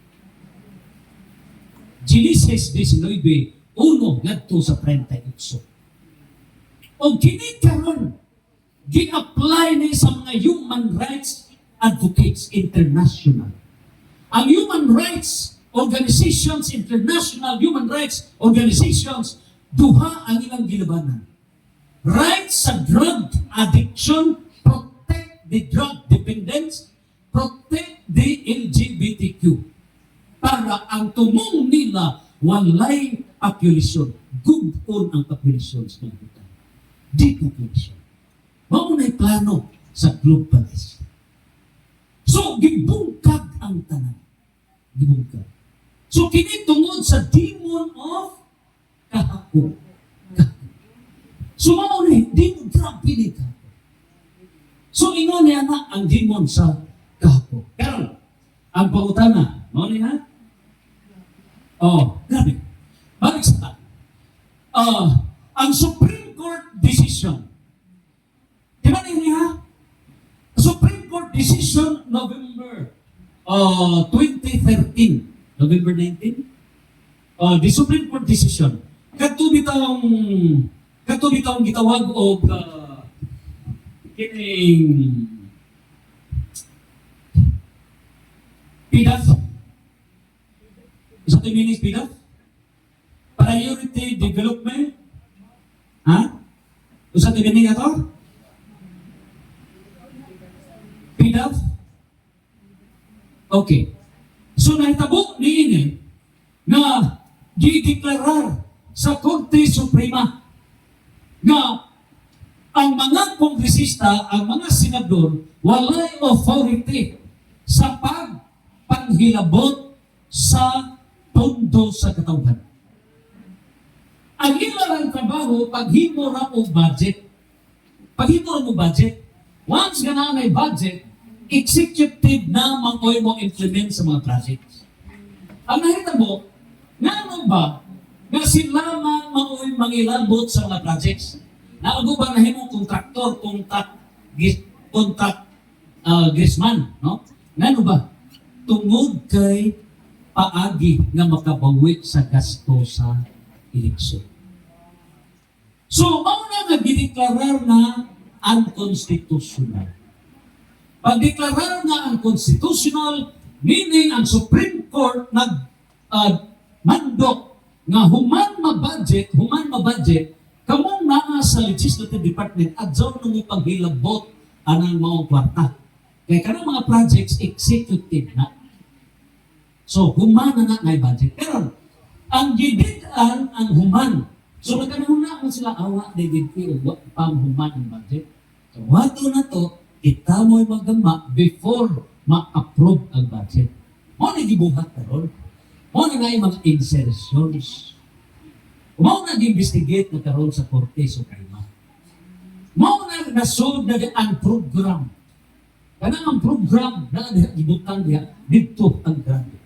Genesis 19, 1 ngadto sa 38. O kini karon gi-apply ni sa mga human rights advocates international. Ang human rights organizations, international human rights organizations, duha ang ilang gilabanan. Rights sa drug addiction, protect the drug dependents, protect the LGBTQ. Para ang tumong nila walay population, gubon ang population sa kalibutan. Depopulation. Maunay plano sa globalist. So, gibungkag ang tanan. Gibungkag. So, kini tungod sa demon of kahapon. So, maunay, demon, grabe ni kahapon. So, ingon niya na ang demon sa kahapon. Pero, ang pangutana, maunay ha? Oh, grabe. Balik sa ta. Ang Supreme Court decision. Di ba niya? Supreme Court decision November 2013. November 19? The Supreme Court decision. Katubitang gitawag o kining PDAF. Isa ito minis PDAF? Priority Development? Ha? Isa ito minis ito? PDAF? Okay. So nahitabo ni ini na di-deklarar sa Korte Suprema na ang mga kongresista, ang mga senador, walay authority sa pagpanghilabot sa pondo sa katawhan. Ang ilang trabaho, paghimo ra o budget. Paghimo ra mo budget. Once nga na may budget, executive na mangoy mo implement sa mga projects. Ang nahitabo, nga ano ba, nga sila man mangoy mangilabot sa mga projects. Naago ba na himong kontraktor, Grisman, no? Nga ano ba, tungod kay paagi nga makabawi sa gasto sa eleksyon. So, mauna nga gideklarar na unconstitutional. Pag-deklarar na unconstitutional, meaning ang Supreme Court mandok nga human mabudget, kamong naa sa Legislative Department at zone nung ipaghilabot anang mga kwarta. Kaya kanang mga projects, executive na. So, human na ngay budget. Pero, ang gididan ang human. So, nagkanahon na mo sila awa, David P. o pang human ang budget. So, wato na to, kita mo'y magama before ma-approve ang budget. Mo na gibuhat karon. Mo na nga mga insertions. Mo na gi-investigate na karon sa Korte Suprema. Mo na nasod na ang program. Kanang ang program na gibutang diha dito ang grande.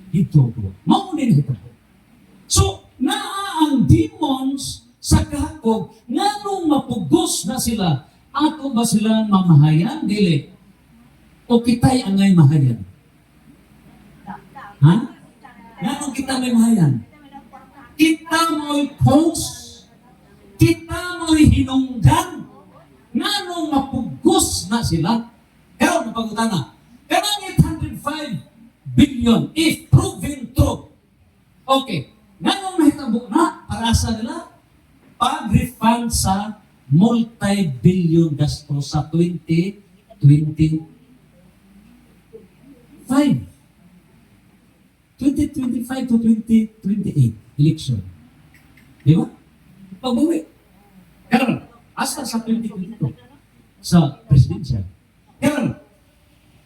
Dito ko. Mo na nito. So, naa ang demons sa kahakog, nganong mapugos na sila, ato ba sila mamahayan? Dili. O kita'y angay mahayan? Ha? Nganong kita may mahayan? Kita mo'y post, kita mo'y hinungdan, nganong mapugos na sila. Kaya napagutan na, kanang 805 billion, if proven true, okay, nganong mahitabo na para sa nila? Pag-refund sa multi-billion gasto sa 2025 to 2028 election. Di ba? Pag-uwi. Kaya hasta sa 2022 sa presidential. Kaya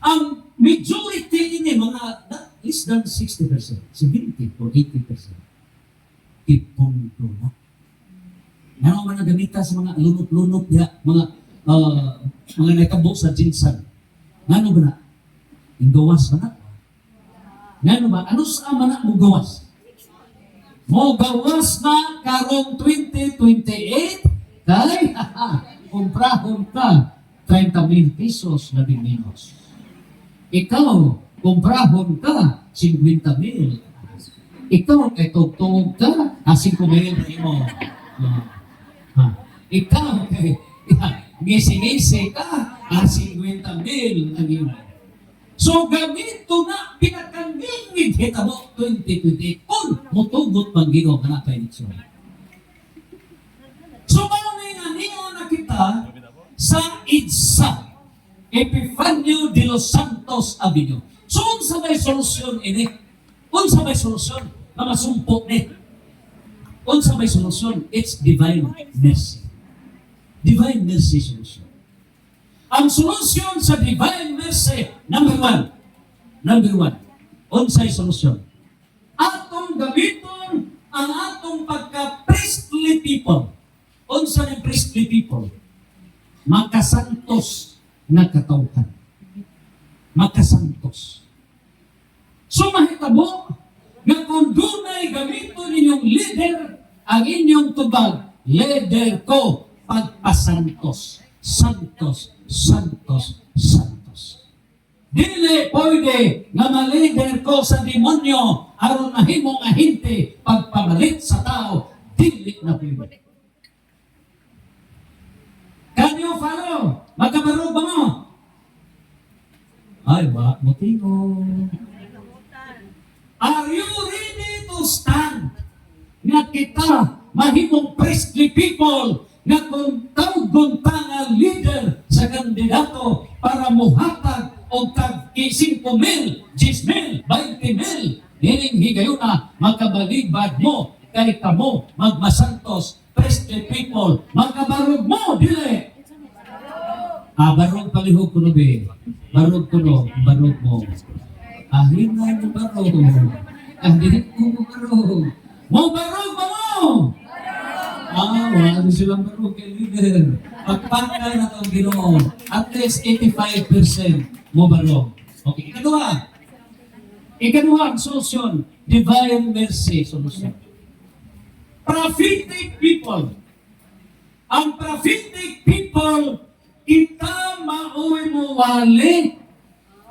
ang majority ini mga less than 60%, 70 or 80%. Ipondo na. Nga man nagamita sa mga lunot-lunot niya, mga naitabo sa jinsan. Nga ba na? Yung gawas ba na? Nga ba? Ano sa man na mo gawas? Mo gawas na karong 2028 kay kumprahon ka 30,000 pesos na menos. Ikaw, kumprahon ka 50,000. Ikaw, kay tugtog ka, 5,000 mo. Ikaw, kay ngisi-ngisi ka, 50,000 ang imo. So, gamito na pinakangingid hitabo 2028 kung mutugot pang Ginoo na eleksyon. So, niyo na kita sa EDSA, Epifanio de los Santos Avenue. So, unsa may solusyon ini? Unsa may solusyon na masumpok ni? Unsa may solusyon? It's divine mercy. Divine mercy solution. Ang solusyon sa divine mercy, number one, unsay solusyon? Atong gamiton ang atong pagka-priestly people. Unsa ng priestly people? Makasantos na katawhan. Makasantos. So mahitabo nga kung dunay gamiton ninyong leader, ang inyong tubag, leader ko, pagpasantos. Santos, santos, santos. Dili pwede nga ma-leader ko sa demonyo aron mahimong ahinte pagpamalit sa tao. Dili na pwede. Can you follow? Magkabarog ba mo? Ay, ba? Motigo. Are you ready to stand? Nga kita, mahimong priestly people, nga kung tawgon ta nga leader sa kandidato para muhatag o tag 5,000, 10,000, 20,000, nining higayuna, magkabalibad mo, kay kamo, magmasantos, priestly people, magkabarog mo, dili. Barog palihog ko no, be. Barog ko no, barog mo. Hinay mo barog. Dili ko mo barog. Mo barog ba mo? Wala silang barog kay leader. Pagpaka na itong Ginoo, at least 85% mo barog. Okay, ikaduha. Ikaduha ang solusyon, divine mercy solusyon. Prophetic people. Ang prophetic people, ita maoy mo wali.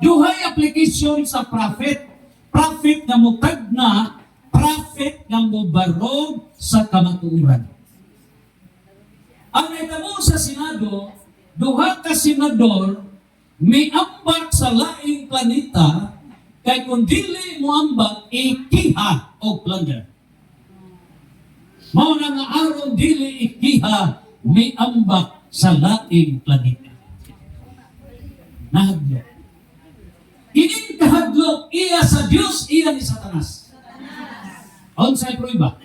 Duhay application sa prophet. Prophet na mutag na, prophet na mubarog sa kamatuuran. Ang naitamo sa Senado, duha ka senador, may ambak sa laing planeta, kay kung dili mo ambak, ikiha o plunder. Mao na nga aron dili ikiha, may ambak sa laing planeta. Nahadlok. Ining kahadlok, iya sa Diyos, iya ni Satanas. Unsay prueba?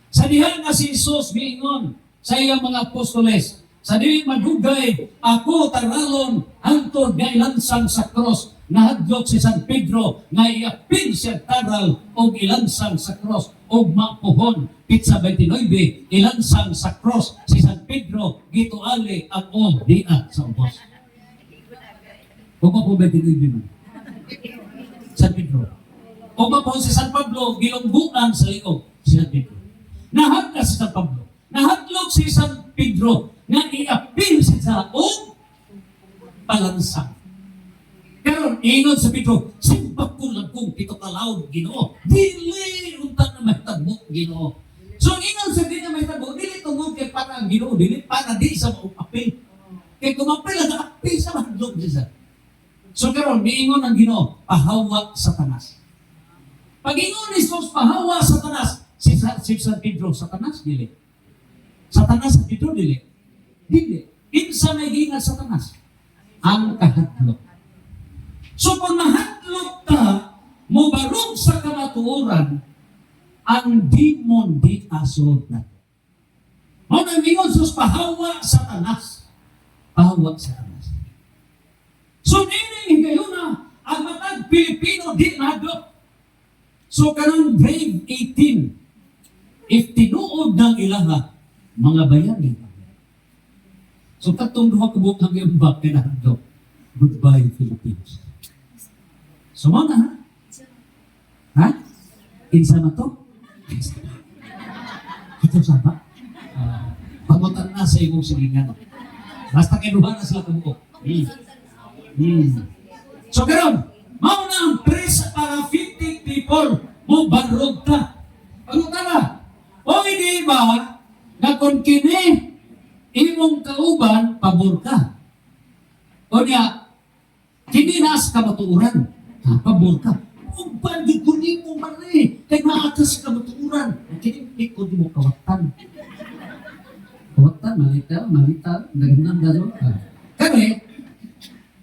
Sa diha nga si Jesus miingon sa iyang mga apostoles, sa dili madugay, ako taralon hangtod nga ilansang sa cross. Nahadlok si San Pedro nga iapin siya taral o ilansang sa cross o mapuhon. Pitsa 29, ilansang sa cross si San Pedro, gituali ang og diat sa ubos. Kung po 29 man. San Pedro. O mapuhon si San Pablo, gilungguan sa liog si San Pedro. Nahadlok si San Pablo. Nahadlok si San Pedro nga iapin siya o palansang. Pero ingon sa Pedro, simpak ko lang kung pito kalaw, Ginoo. Dili, unta na mahitagbo, Ginoo. So ingon sa di na mahitagbo, dili tungod kay para ang Ginoo, dili para di sa apil. Kay kumapil ang apil sa mahadlok siya. So karon miingon ang Ginoo, pahawa Satanas. Pag ingon ni Jesus, pahawa Satanas, si San Pedro, Satanas, dili. Satanas sa Pedro, dili. Dili. Insa may gingat Satanas? Ang kahadlok. So kung mahadlok ka, mubarog sa kamatuoran, ang demon di asod na. Mao na mingon sus pahawa Satanas. Pahawa Satanas. So ini ngayon na ang matag Pilipino di mahadlok. So kanang grade 18, if tinuod ng ilaha, mga bayani. So katong duha ka buok ang iambak kay nahadlok. Goodbye Philippines. So mo na ha? Ha? Kinsa na to? Ito sama? Pagutan na sa imong silingan. Basta kinuha na sila kabuok. So karon, mao na ang press para 50 people mo barog ka. Pagutan na. O hindi ba na kung kini imong kauban pabor ka? O niya, kini nas kamatuuran. Pabor ka. Kung bandi ko ni mo mali, kay maatas ka matuuran. Kini ko di mo kawatan. Kawatan, malita, nagandang gano'n. Kami,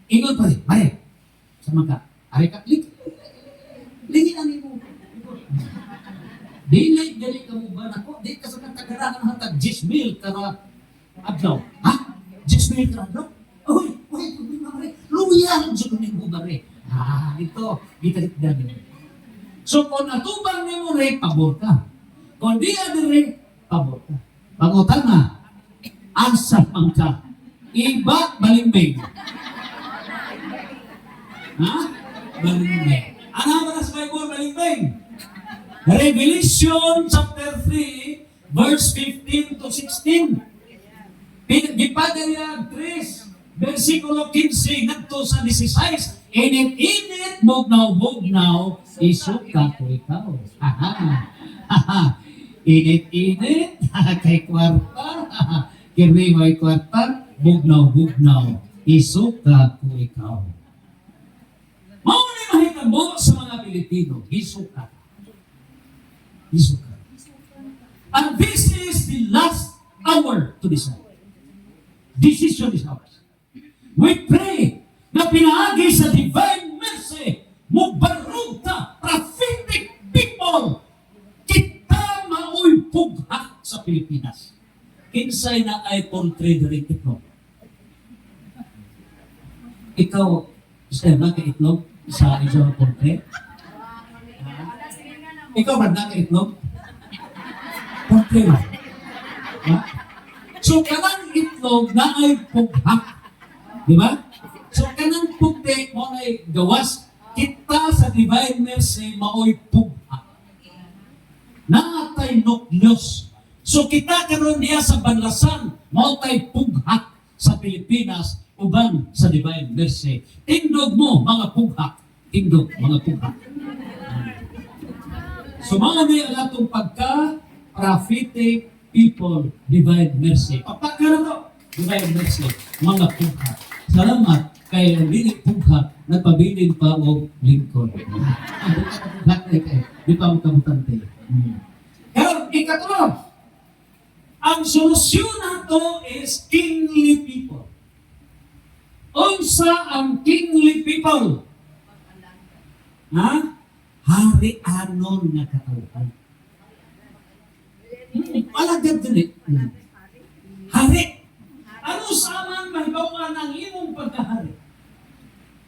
ingon pa rin, mare, sama ka, are ka, lingin ang imo. Dili ka mo ba ako? Di ka sa katagarangan ng hatag 10,000 ka adlaw. Ha? 10,000 ka adlaw? Uy, mare, luyan sa kuning mo mare. Ito, gitalit-dalit. So, kung natubang ni mo rin, pabor ka. Kung di rin, pabor ka. Pangutan na, asa ang ka. Iba, balimbing. Ha? Balimbing. Ano ba na sa Bible, balimbing? Revelation chapter 3, verse 15 to 16. Gipadaya 3, versikulo 15, nagto sa 16. Init-init, bugnaw-bugnaw, isuka ko ikaw. Init-init, kay kwarta, kiriway kwarta, bugnaw-bugnaw, isuka ko ikaw. Mauni mahitabo sa mga Pilipino, isuka. Isuka. And this is the last hour to decide. Decision is ours. We pray na pinaagi sa divine mercy, mubarog ka, prophetic people, kita maoy pugha sa Pilipinas. Kinsay na ay portray rin itlog. Ikaw, Stella, ka itlog sa isang portray? Ikaw ba na ka itlog? Portray ba? Ha? So, kanang itlog na ay pughak. Di ba? So, kanang puti mo ay gawas. Kita sa Divine Mercy mao'y pughak. Naatay nukleus. So, kita karon niya sa banlasan, maotay pughak sa Pilipinas, uban sa Divine Mercy. Tindog mo, mga pughak. Tindog, mga pughak. So, mga may alatong pagka-prophetic people, Divine Mercy. Papaka na to, Divine Mercy, mga pughak. Salamat kay Lili Pughak, nagpabilin pa o lingkod. Di pa mo kamutante. Pero, ikatulog, ang solusyon nato is kingly people. Unsa ang kingly people? Ha? Hari-anon nga katawhan. Alagad din eh. Hari. Ano saman mahibawan ang imong pagkahari?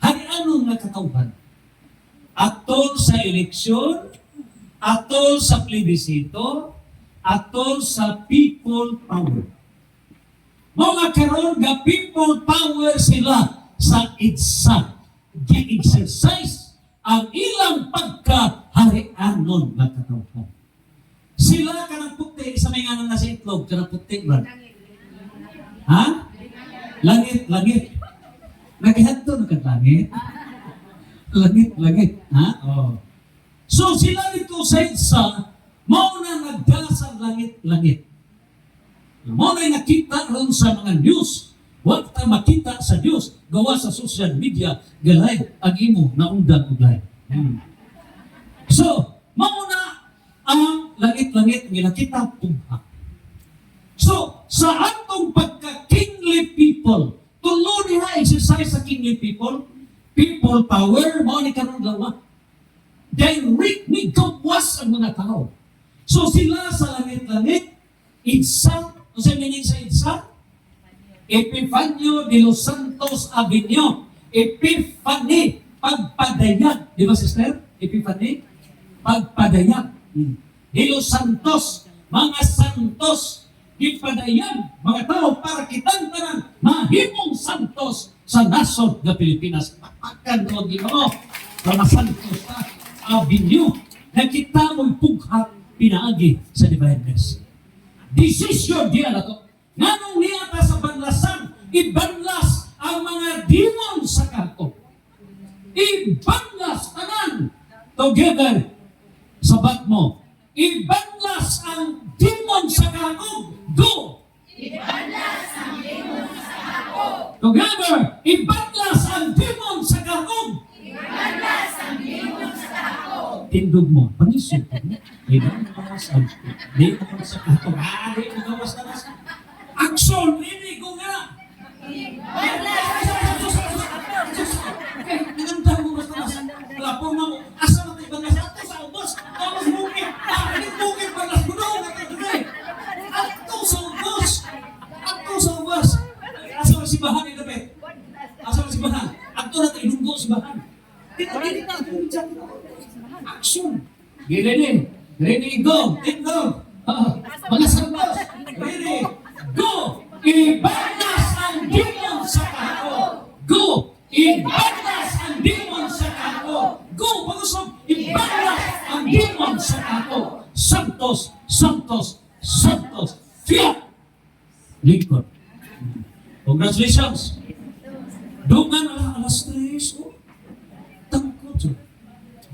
Hari-anon nga katawhan. Atol sa eleksyon, atol sa plebisito, atol sa people power. Mga karon ga people power sila sa itsa. Gi-exercise ang ilang pagkahari-anon nga katawhan. Sila kanang puti, sa may nganan na sa itlog, kanang puti ba? Ha? Langit, langit. Nagihadto na kang langit. Langit, langit. Ha? Oh. So sila dito sa itsa, mao na nagdala sa langit-langit. Mao na nakita ron sa mga news. Huwag ta makita sa Diyos, gawa sa social media, galay ang imo na undang uglay. So, mao na ang langit-langit nga nakita pughak. So, sa atong pagka-kingly people, tulo niya exercise sa kingly people, people power, mao ni karon lawa. Direct ni gawas ang mga tao. So sila sa langit-langit, itsa, o sa meaning sa itsa, Epifanio de los Santos Avenio, Epifany, pagpadayag. Di ba, sister? Epifany? Pagpadayag. De los Santos, mga santos, ipadayag, mga tao, para kitang tanan, mahimong santos sa nasod ng Pilipinas. Papakan o Ginoo, mga santos na Avenue, na kita mo'y pughak pinaagi sa Divine Mercy. Decision diya na to. Nganong niya ta sa banlasan, ibanlas ang mga demon sa kako. Ibanlas tanan together sabat mo. Ibanlas ang demon sa kako. Go!
Ibanlas ang demon sa ako.
Together, ibanlas ang demon sa kako.
Ibanlas ang demon sa ako.
Tindog mo, panisod mo. Ibanlas ang demon sa kako. Ari, magawas na nasa. Action! Ini ko nga! Naganda mo basta nasa. Lapor mo. Asa na tayo banlas? Ato sa ubos. Tapos bukit. Aking bukit banlas. Gunaw na tayo today. Ato sa ubos. Ato sa ubos. Asa ang sibahan ni David? Asa ang sibahan? Ato na tayo ilunggo sibahan. Action! Ready? Ready, go! Tindog! Mga santos! Ready? Go! Ibanlas ang demon sa kako! Go! Ibanlas ang demon sa kako! Go! Pag-usap! Ibanlas ang demon sa kako! Santos! Santos! Santos! Fiat! Lingkod. Congratulations! Dungan alas 3. Oh. Tangkot siya.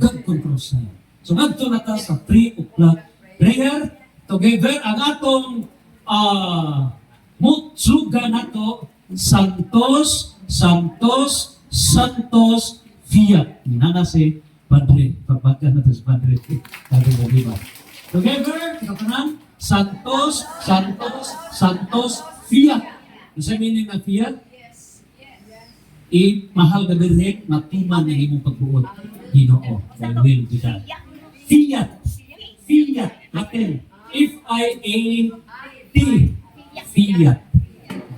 Gagkontrol siya. So, nagto na ta sa 3 o'clock prayer together ang atong slogan nato, Santos, Santos, Santos, Fiat. Nana si Padre, pagpagka na si Padre. Sabi mo, diba? Together, katanan, Santos, Santos, Santos, Fiat. Sa meaning ng Fiat? Mahal na birhen, matuman na imong pagbuot. Ginoo, I will do that. Fiat. Fiat. Latin. F-I-A-T. Fiat.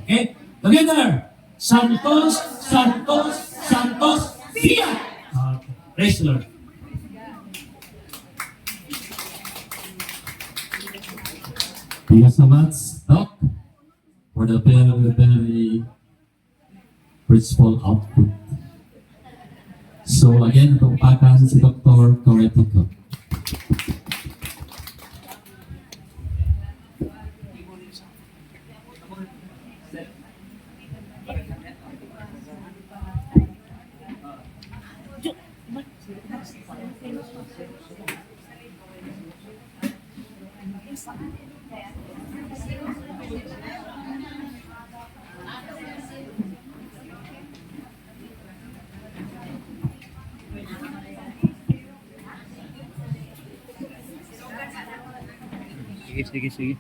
Okay? Together. Santos, Santos, Santos, Fiat. Praise the Lord.
Thank you so much. Doc for the very, very principal output. So again, itong pakan si Dr. Coretico.
Sige.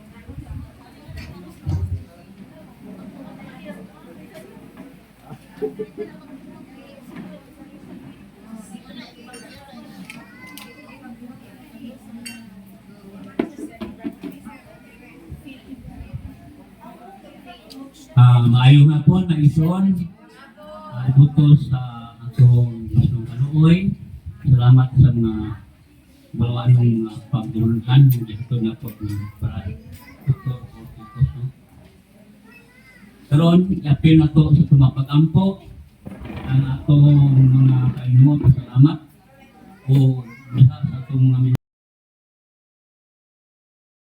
Maayong hapon na ison. Ibuto sa atong Pasong Kaluoy. Salamat sa mga bawa ng pagdulunan. Ito na po para ito. Karon, apil na to sa tumapag-ampo ang atong